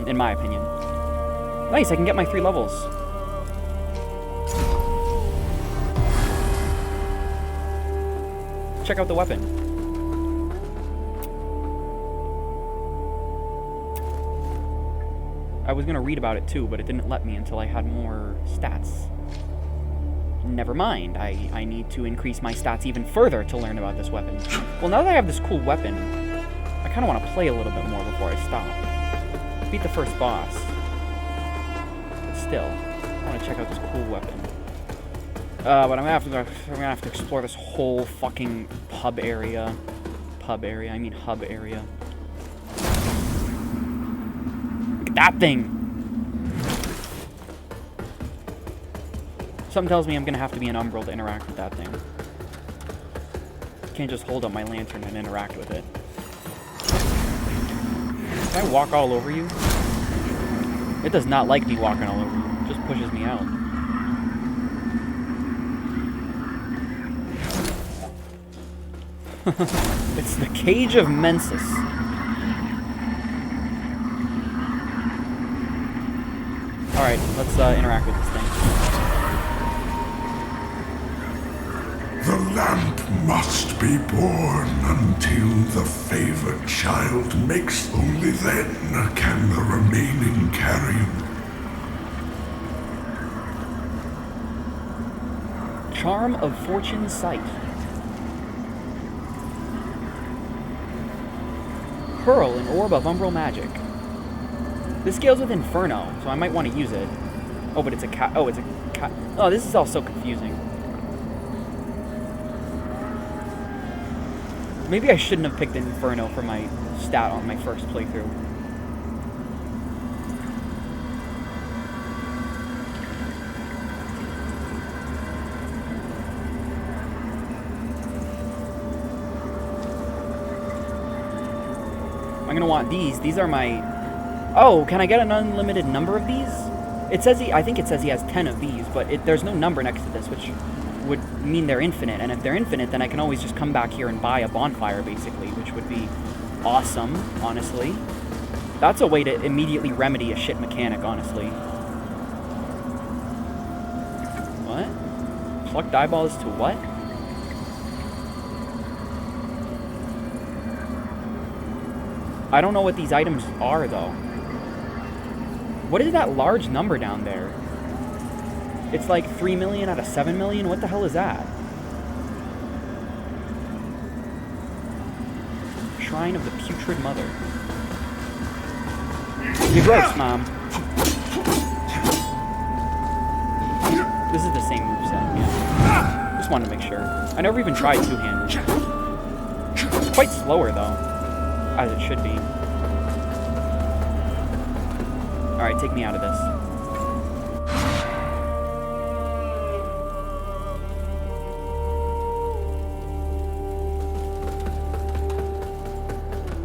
in my opinion. Nice, I can get my 3 levels. Check out the weapon. I was gonna read about it too, but it didn't let me until I had more stats. Never mind, I need to increase my stats even further to learn about this weapon. Well, now that I have this cool weapon, I kinda wanna play a little bit more before I stop. Beat the first boss. But still, I wanna check out this cool weapon. But I'm gonna have to explore this whole fucking hub area. I mean hub area. Look at that thing! Something tells me I'm gonna have to be an Umbral to interact with that thing. Can't just hold up my lantern and interact with it. Can I walk all over you? It does not like me walking all over you. It just pushes me out. It's the Cage of Mensis. Alright, let's interact with this thing. The lamp must be born until the favored child makes. Only then can the remaining carry. Charm of Fortune's Sight. Hurl an orb of umbral magic. This scales with Inferno, so I might want to use it. Oh, but it's a cat. Oh, it's a cat. Oh, this is all so confusing. Maybe I shouldn't have picked Inferno for my stat on my first playthrough. I'm gonna want these. These are my... Oh, can I get an unlimited number of these? It says I think it says he has 10 of these, but there's no number next to this, which would mean they're infinite. And if they're infinite, then I can always just come back here and buy a bonfire, basically, which would be awesome, honestly. That's a way to immediately remedy a shit mechanic, honestly. What? Plucked eyeballs to what? I don't know what these items are, though. What is that large number down there? It's like 3 million out of 7 million? What the hell is that? Shrine of the Putrid Mother. You're gross, Mom. This is the same moveset, yeah. Just wanted to make sure. I never even tried two-handed. It's quite slower, though. As it should be. Alright, take me out of this.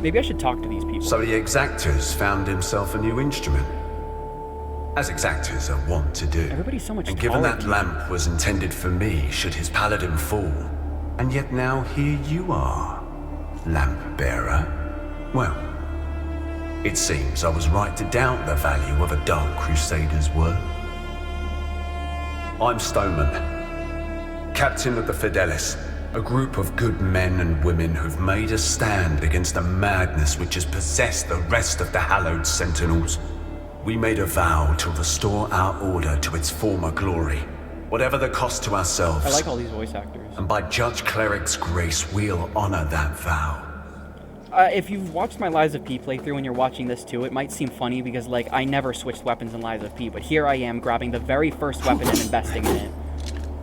Maybe I should talk to these people. So the Exactors found himself a new instrument. As Exactors are wont to do. Everybody's so much And given taller that than me. lamp was intended for me should his paladin fall. And yet now here you are, lamp bearer. Well, it seems I was right to doubt the value of a Dark Crusader's word. I'm Stoneman, captain of the Fidelis, a group of good men and women who've made a stand against the madness which has possessed the rest of the Hallowed Sentinels. We made a vow to restore our order to its former glory, whatever the cost to ourselves. I like all these voice actors. And by Judge Cleric's grace, we'll honor that vow. If you've watched my Lies of P playthrough and you're watching this too, it might seem funny because, like, I never switched weapons in Lies of P, but here I am grabbing the very first weapon and investing in it.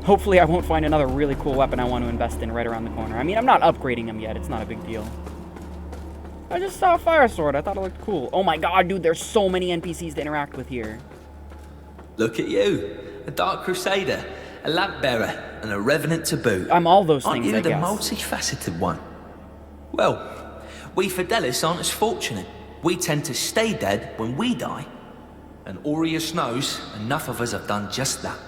Hopefully I won't find another really cool weapon I want to invest in right around the corner. I mean, I'm not upgrading them yet. It's not a big deal. I just saw a fire sword. I thought it looked cool. Oh my god, dude, there's so many NPCs to interact with here. Look at you. A Dark Crusader, a lamp bearer, and a revenant to boot. I'm all those Aren't things, you I the guess. multifaceted one? Well, we Fidelis aren't as fortunate. We tend to stay dead when we die. And Aureus knows enough of us have done just that.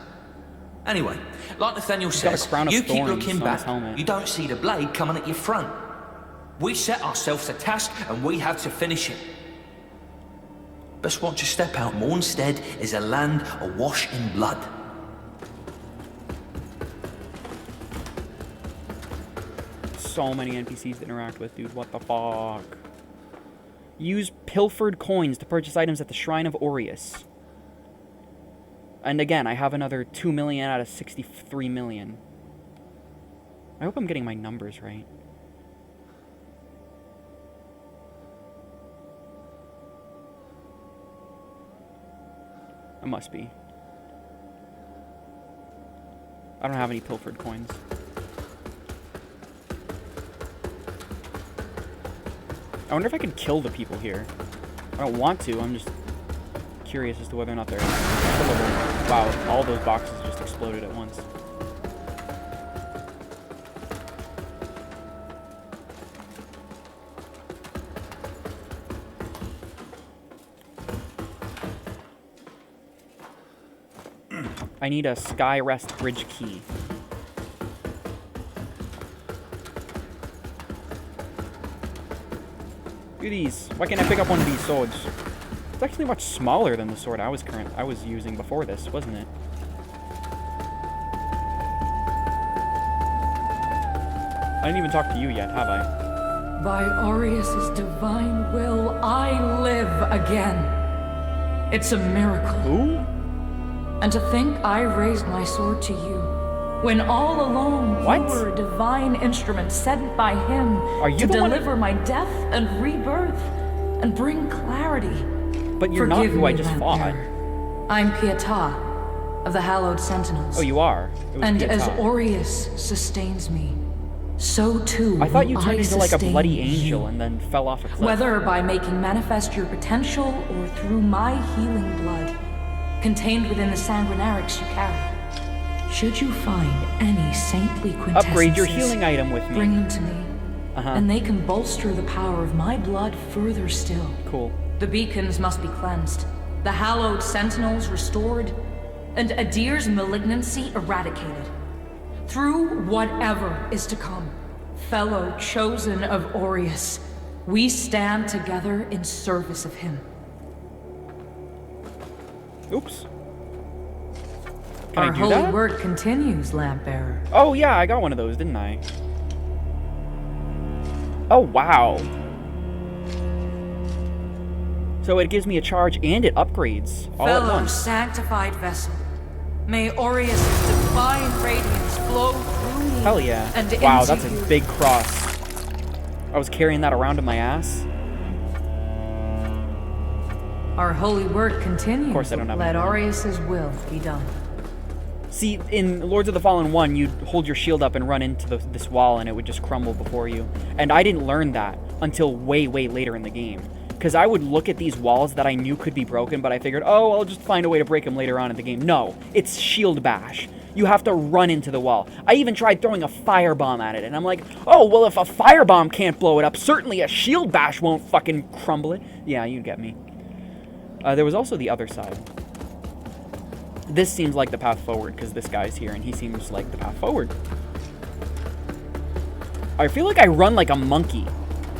Anyway, like Nathaniel got a says, crown of you keep thorns looking on his back. helmet. You don't see the blade coming at your front. We set ourselves a task and we have to finish it. Best watch your step out. Mornstead is a land awash in blood. So many NPCs to interact with, dude. What the fuck? Use pilfered coins to purchase items at the Shrine of Aureus. And again, I have another 2 million out of 63 million. I hope I'm getting my numbers right. I must be. I don't have any pilfered coins. I wonder if I can kill the people here. I don't want to, I'm just curious as to whether or not they're killable. Wow, all those boxes just exploded at once. I need a Skyrest Bridge key. Look at these. Why can't I pick up one of these swords? It's actually much smaller than the sword I was using before this, wasn't it? I didn't even talk to you yet, have I? By Aureus' divine will, I live again. It's a miracle. Who? And to think I raised my sword to you, when all alone What? you were a divine instrument sent by him Are you to the one deliver my death and rebirth and bring clarity. But you're not Forgive who I me, just Lamp fought. Bearer. I'm Pietà of the Hallowed Sentinels. Oh, you are? It was And Pietà. as Aureus sustains me, so too I thought will you turned I into like a sustain bloody you. angel and then fell off a cliff. Whether by making manifest your potential or through my healing blood, contained within the sanguinarics you carry. Should you find any saintly quintessences, Upgrade your healing item with me. bring them to me, Uh-huh. and they can bolster the power of my blood further still. Cool. The beacons must be cleansed, the hallowed sentinels restored, and Adir's malignancy eradicated. Through whatever is to come, fellow chosen of Aureus, we stand together in service of him. Oops. Can Our I do holy that? work continues, Lamp Bearer. Oh yeah, I got one of those, didn't I? Oh wow. So it gives me a charge and it upgrades all at Fellow once. sanctified vessel, may Aureus' divine radiance flow through me. Hell yeah. And Wow, into that's you. a big cross. I was carrying that around in my ass. Our holy work continues. Of course I don't have Let any. Aureus' will be done. See, in Lords of the Fallen 1, you'd hold your shield up and run into this wall and it would just crumble before you. And I didn't learn that until way, way later in the game. Because I would look at these walls that I knew could be broken, but I figured, oh, I'll just find a way to break them later on in the game. No, it's shield bash. you have to run into the wall. I even tried throwing a firebomb at it, and I'm like, oh, well, if a firebomb can't blow it up, certainly a shield bash won't fucking crumble it. Yeah, you get me. There was also the other side. This seems like the path forward, because this guy's here, and he seems like the path forward. I feel like I run like a monkey.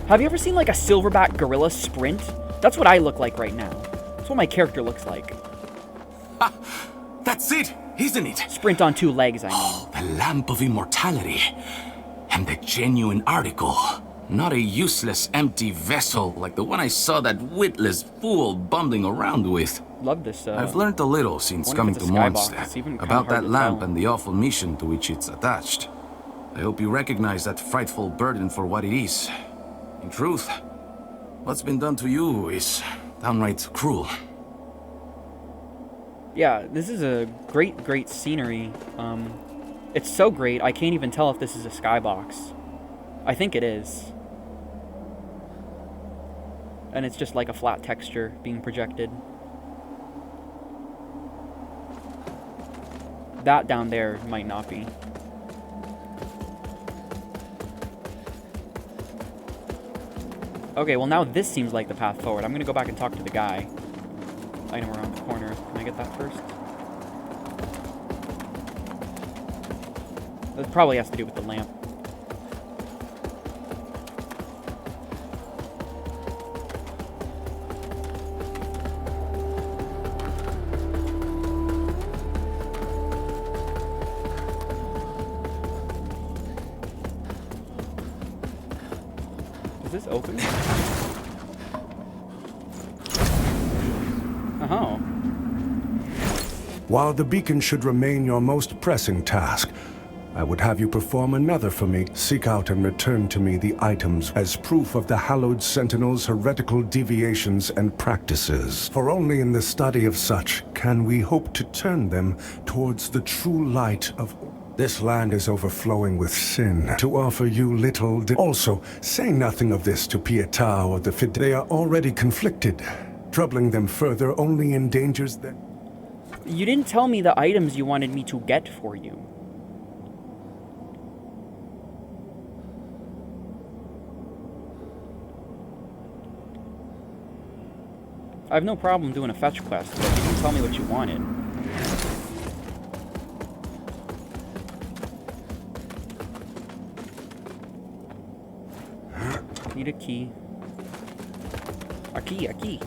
Have you ever seen like a silverback gorilla sprint? That's what I look like right now. That's what my character looks like. Ha! That's it, isn't it? Sprint on 2 legs, I mean. Oh, the Lamp of Immortality. And the genuine article. Not a useless, empty vessel like the one I saw that witless fool bumbling around with. Love this, I've learned a little since coming to Mondstadt about that lamp and the awful mission to which it's attached. I hope you recognize that frightful burden for what it is. In truth, what's been done to you is downright cruel. Yeah, this is a great scenery. It's so great, I can't even tell if this is a skybox. I think it is. And it's just like a flat texture being projected. That down there might not be. Okay, well now this seems like the path forward. I'm gonna go back and talk to the guy. Item around the corner. Can I get that first? That probably has to do with the lamp. Is this open? Oh. While the beacon should remain your most pressing task, I would have you perform another for me. Seek out and return to me the items as proof of the Hallowed Sentinel's heretical deviations and practices. For only in the study of such can we hope to turn them towards the true light of... This land is overflowing with sin. To offer you little... Also, say nothing of this to Pietà or the Fid... They are already conflicted. Troubling them further only endangers them. You didn't tell me the items you wanted me to get for you. I have no problem doing a fetch quest, but you didn't tell me what you wanted. Need a key. A key, a key.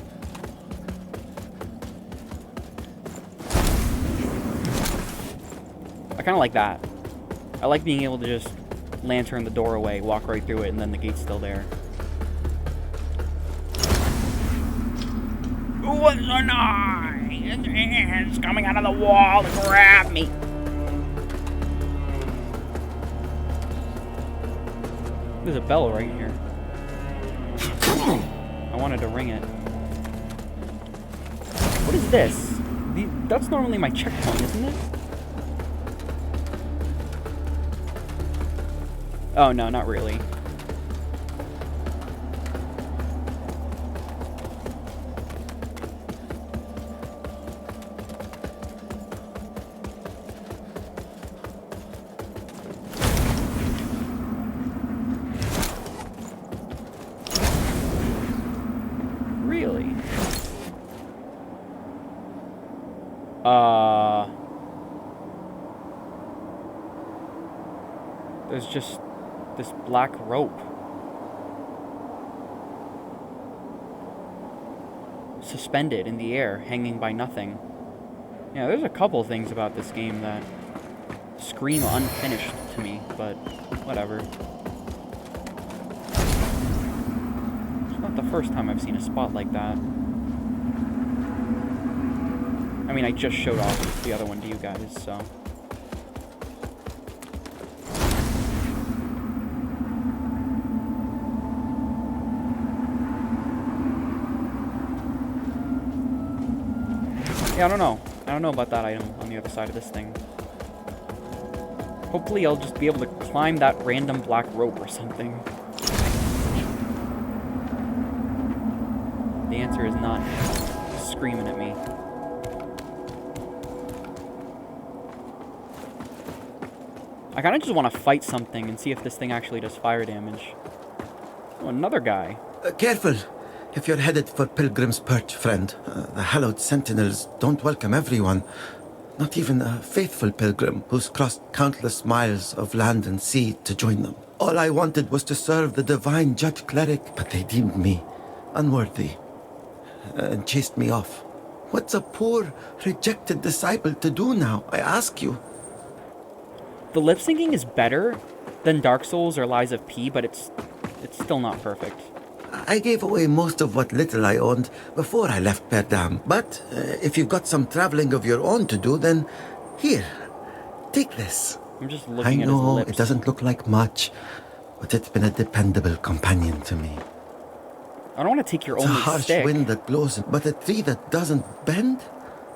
I kind of like that. I like being able to just lantern the door away, walk right through it, and then the gate's still there. What's the noise? Hands coming out of the wall to grab me. There's a bell right here. I wanted to ring it. What is this? That's normally my checkpoint, isn't it? Oh, no, not really. Really? There's just this black rope. Suspended in the air, hanging by nothing. Yeah, there's a couple things about this game that scream unfinished to me, but whatever. It's not the first time I've seen a spot like that. I mean, I just showed off the other one to you guys, so... Yeah, I don't know. I don't know about that item on the other side of this thing. Hopefully I'll just be able to climb that random black rope or something. The answer is not screaming at me. I kind of just want to fight something and see if this thing actually does fire damage. Oh, another guy. Careful. If you're headed for Pilgrim's Perch, friend, the hallowed sentinels don't welcome everyone. Not even a faithful pilgrim who's crossed countless miles of land and sea to join them. All I wanted was to serve the divine judge cleric, but they deemed me unworthy and chased me off. What's a poor, rejected disciple to do now, I ask you? The lip syncing is better than Dark Souls or Lies of P, but it's still not perfect. I gave away most of what little I owned before I left Perdam, but if you've got some traveling of your own to do, then here, take this. I'm just looking at his I know lips. it doesn't look like much, but it's been a dependable companion to me. I don't want to take your It's a only harsh stick. wind that blows, but a tree that doesn't bend?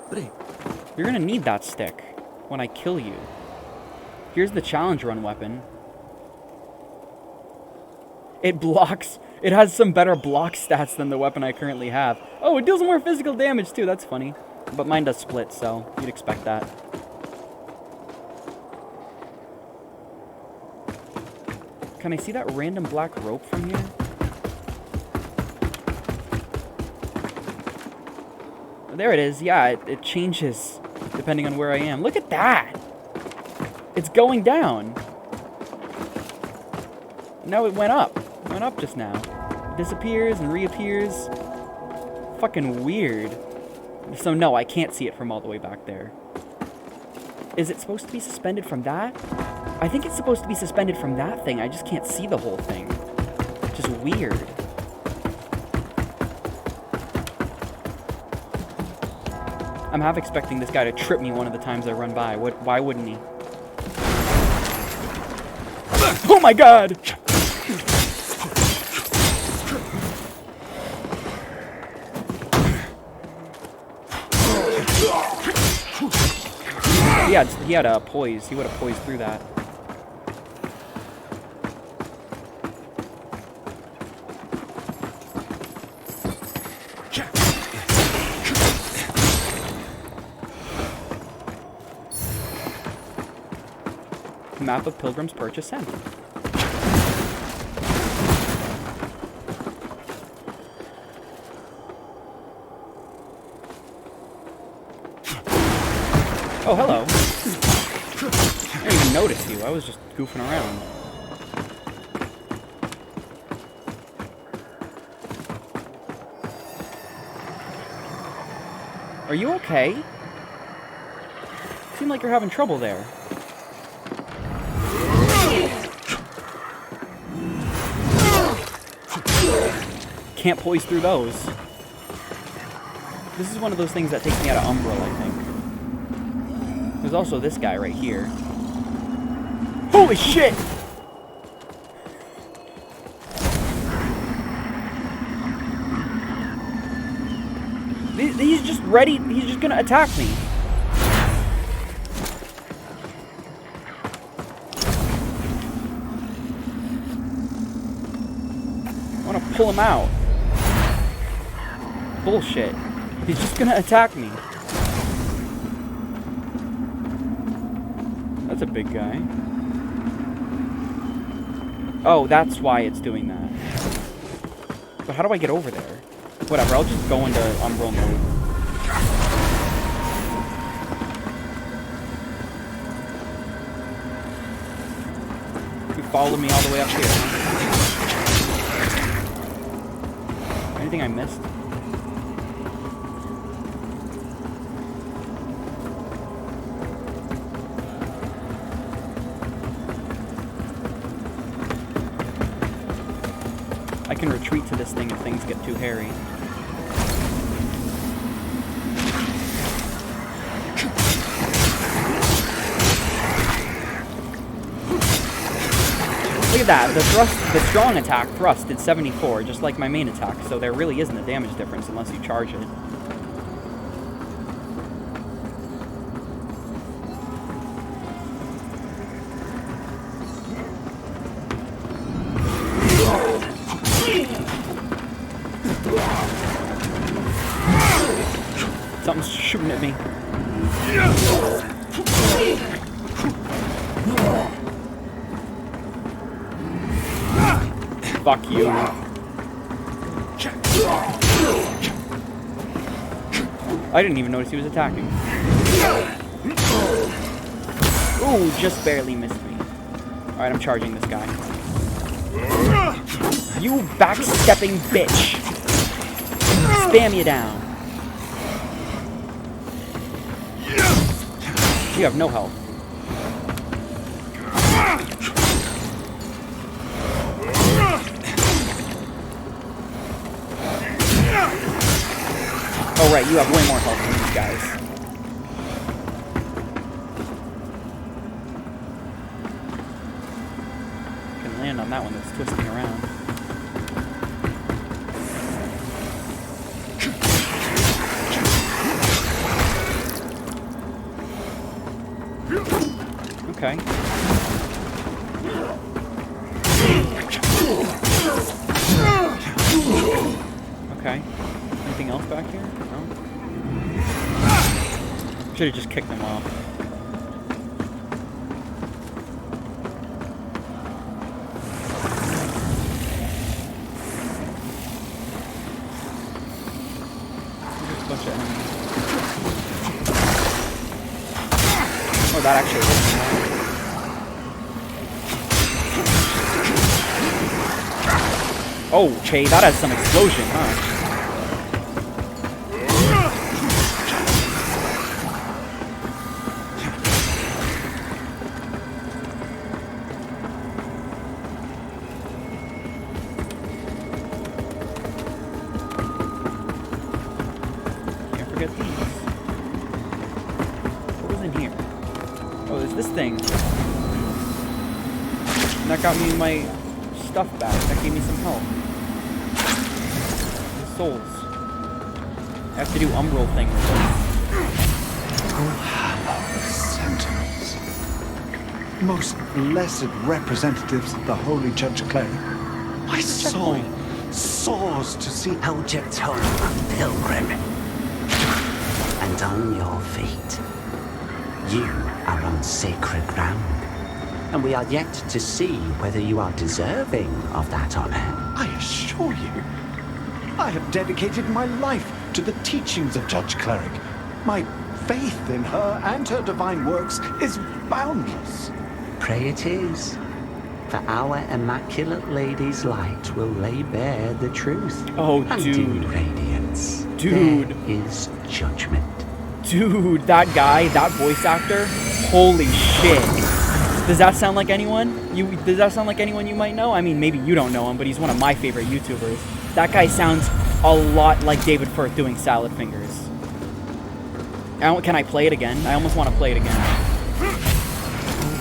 Break. You're gonna need that stick when I kill you. Here's the challenge run weapon. It blocks. It has some better block stats than the weapon I currently have. Oh, it deals more physical damage too. That's funny. But mine does split, so you'd expect that. Can I see that random black rope from here? There it is. Yeah, it changes depending on where I am. Look at that. It's going down. No, it went up. It went up just now. It disappears and reappears. Fucking weird. So no, I can't see it from all the way back there. Is it supposed to be suspended from that? I think it's supposed to be suspended from that thing. I just can't see the whole thing. Which is weird. I'm half expecting this guy to trip me one of the times I run by. Why wouldn't he? Oh my god! He had a poise. He would have poised through that. Map of Pilgrim's Perch Ascent. Oh, hello. I didn't even notice you. I was just goofing around. Are you okay? Seem like you're having trouble there. Can't poise through those. This is one of those things that takes me out of Umbral, I think. There's also this guy right here. Holy shit! He's just ready. He's just gonna attack me. I want to pull him out. Bullshit. He's just gonna attack me. That's a big guy. Oh, that's why it's doing that. But how do I get over there? Whatever, I'll just go into Umbral mode. You followed me all the way up here, huh? Anything I missed? I can retreat to this thing if things get too hairy. Look at that, the strong attack thrust did 74, just like my main attack, so there really isn't a damage difference unless you charge it. Something's shooting at me. Fuck you. I didn't even notice he was attacking. Ooh, just barely missed me. Alright, I'm charging this guy. You backstepping bitch! Spam you down. You have no health. Oh right, you have way more health than these guys. Can land on that one that's twisting around. Okay. Okay. Anything else back here? No? Should have just kicked them off. There's a bunch of enemies. Oh, that actually hit me. Oh, okay, that has some explosion, huh? Can't forget these. What was in here? Oh, there's this thing. And that got me my stuff back. That gave me some health. Souls. I have to do umbral thing with this. Oh, Sentinels. Most blessed representatives of the Holy Judge Cleric. My soul soars to see Helgetona, pilgrim. And on your feet. You are on sacred ground. And we are yet to see whether you are deserving of that honor. I assure you, I have dedicated my life to the teachings of Judge Cleric. My faith in her and her divine works is boundless. Pray it is. For our Immaculate Lady's light will lay bare the truth. Oh, and dude. in radiance, Dude. there is judgment. Dude, that guy, that voice actor, holy shit. Does that sound like anyone? Does that sound like anyone you might know? I mean, maybe you don't know him, but he's one of my favorite YouTubers. That guy sounds a lot like David Firth doing Salad Fingers. Can I play it again? I almost want to play it again.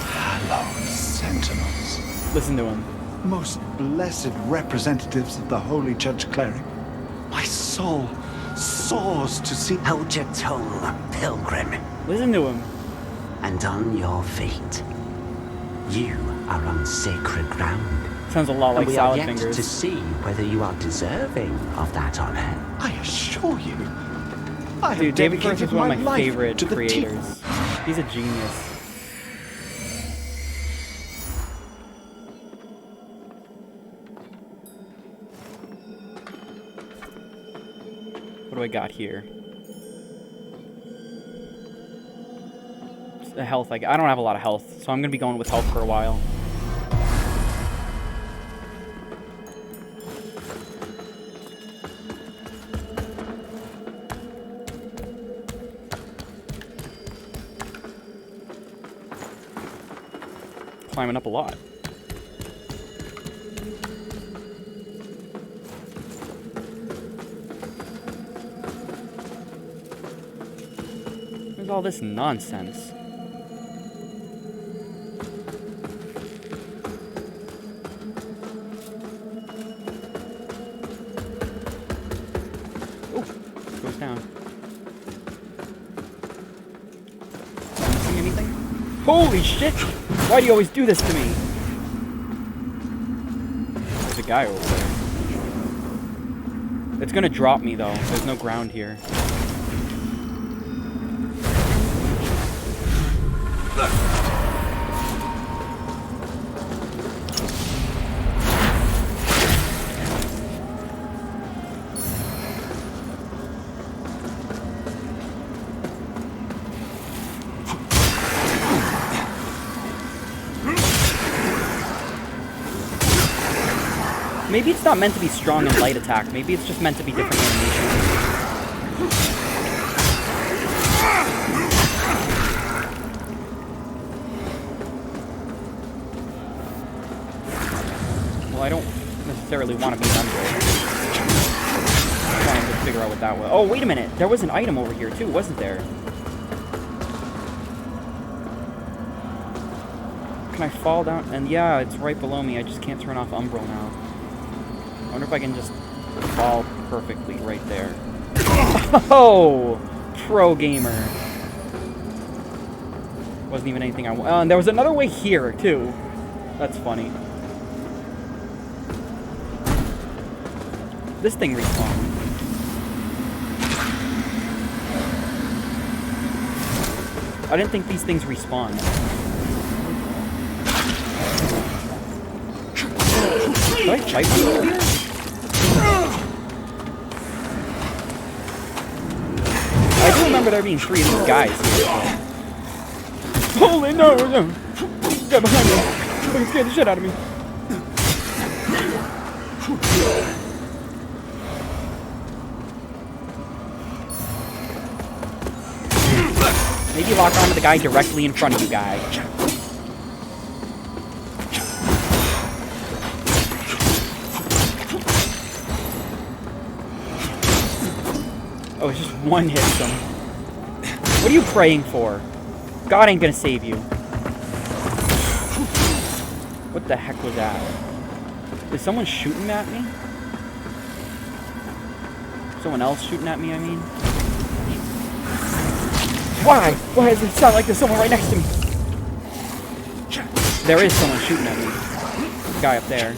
Hello, Sentinels. Listen to him. Most blessed representatives of the Holy Judge Cleric. My soul soars to see Helgetona, pilgrim. Listen to him. And on your feet. You are on sacred ground. Sounds a lot like Salad Fingers. Fingers. To see whether you are deserving of that honor. I assure you. I Dude, have David Firth dedicated is one of my my life favorite to the creators. He's a genius. What do I got here? The health. I don't have a lot of health, so I'm gonna be going with health for a while. Climbing up a lot. Where's all this nonsense? Oh, goes down. Am I missing anything? Holy shit! Why do you always do this to me? There's a guy over there. It's gonna drop me though. There's no ground here. Maybe it's not meant to be strong and light attack. Maybe it's just meant to be different animations. Well, I don't necessarily want to be an Umbral. I'm trying to figure out what that was. Oh, wait a minute. There was an item over here, too, wasn't there? Can I fall down? And yeah, it's right below me. I just can't turn off Umbral now. I wonder if I can just fall perfectly right there. Oh! Pro gamer. Wasn't even anything I wanted. And there was another way here, too. That's funny. This thing respawned. I didn't think these things respawn. Did I fight one over here? I do remember there being 3 of these guys here. Holy no! No! Get behind me! Fucking scared the shit out of me. Maybe lock onto the guy directly in front of you, guy. Oh, it's just one hit him. What are you praying for? God ain't gonna save you. What the heck was that? Is someone shooting at me? Someone else shooting at me, I mean? Why? Why does it sound like there's someone right next to me? There is someone shooting at me. This guy up there.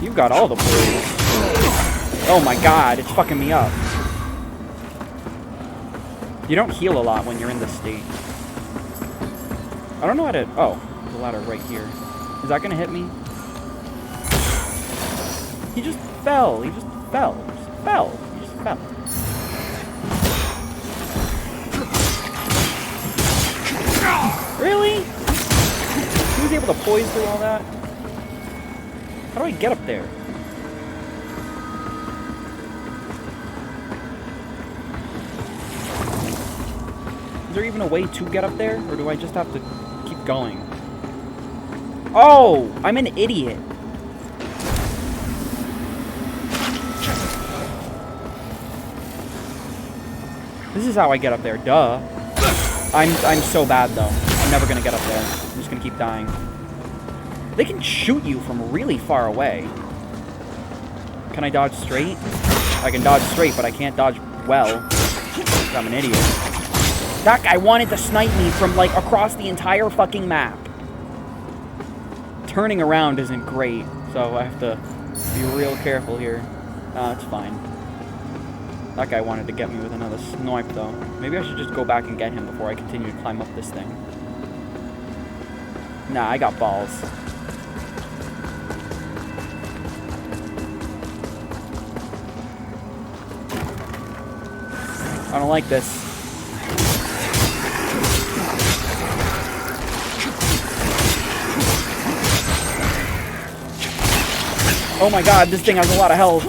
You've got all the poise. Oh my god, it's fucking me up. You don't heal a lot when you're in this state. I don't know how to... Oh, there's a ladder right here. Is that gonna hit me? He just fell. He just fell. He just fell. He just fell. Really? He was able to poise through all that? How do I get up there? Is there even a way to get up there? Or do I just have to keep going? Oh! I'm an idiot. This is how I get up there, duh. I'm so bad though. I'm never gonna get up there. I'm just gonna keep dying. They can shoot you from really far away. Can I dodge straight? I can dodge straight, but I can't dodge well. I'm an idiot. That guy wanted to snipe me from, like, across the entire fucking map. Turning around isn't great, so I have to be real careful here. It's fine. That guy wanted to get me with another snipe, though. Maybe I should just go back and get him before I continue to climb up this thing. Nah, I got balls. I don't like this. Oh my god, this thing has a lot of health.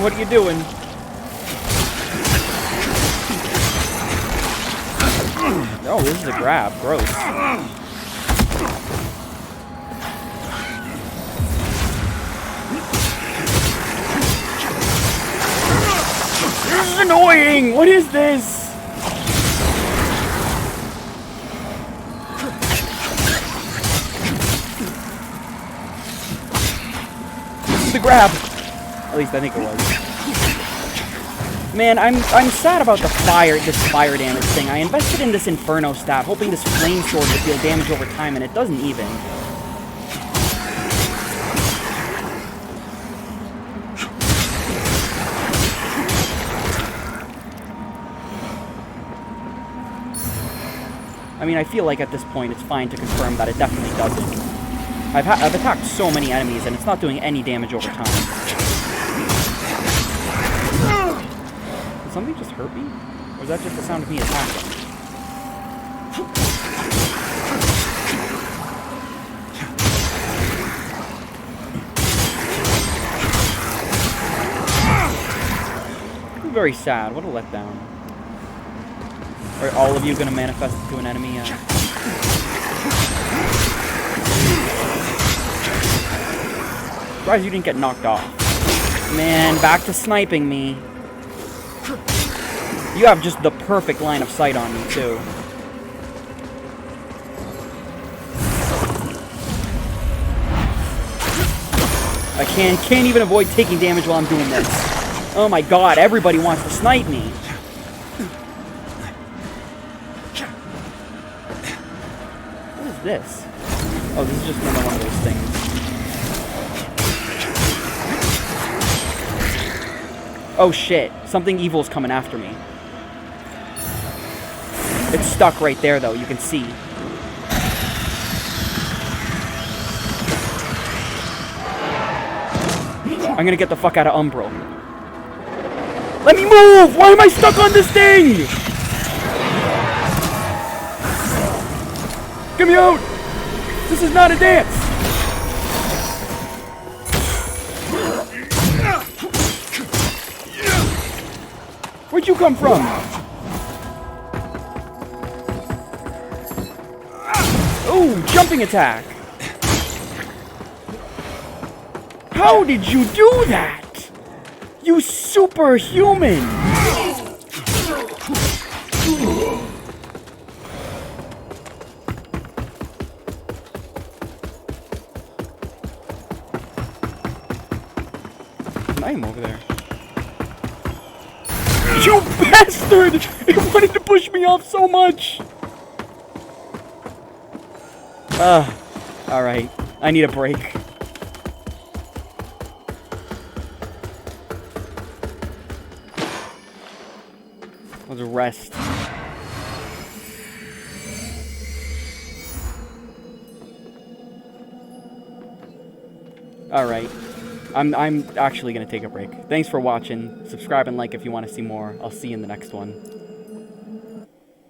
What are you doing? Oh, this is a grab. Gross. This is annoying! What is this? This is the grab. At least I think it was. Man, I'm sad about this fire damage thing. I invested in this Inferno stat, hoping this flame sword would deal damage over time, and it doesn't even. I mean, I feel like at this point it's fine to confirm that it definitely doesn't. I've attacked so many enemies and it's not doing any damage over time. Did something just hurt me? Or is that just the sound of me attacking? Very sad. What a letdown. Are all of you gonna manifest to an enemy? Surprised you didn't get knocked off. Man, back to sniping me. You have just the perfect line of sight on me, too. I can't even avoid taking damage while I'm doing this. Oh my god, everybody wants to snipe me. What is this? Oh, this is just another one of those things. Oh shit, something evil's coming after me. It's stuck right there though, you can see. I'm gonna get the fuck out of Umbral. Let me move! Why am I stuck on this thing? Get me out! This is not a dance! Where'd you come from? Oh, jumping attack! How did you do that? You superhuman! I am over there. You bastard! It wanted to push me off so much! Alright. I need a break. Let's rest. Alright. I'm actually gonna take a break. Thanks for watching. Subscribe and like if you want to see more. I'll see you in the next one.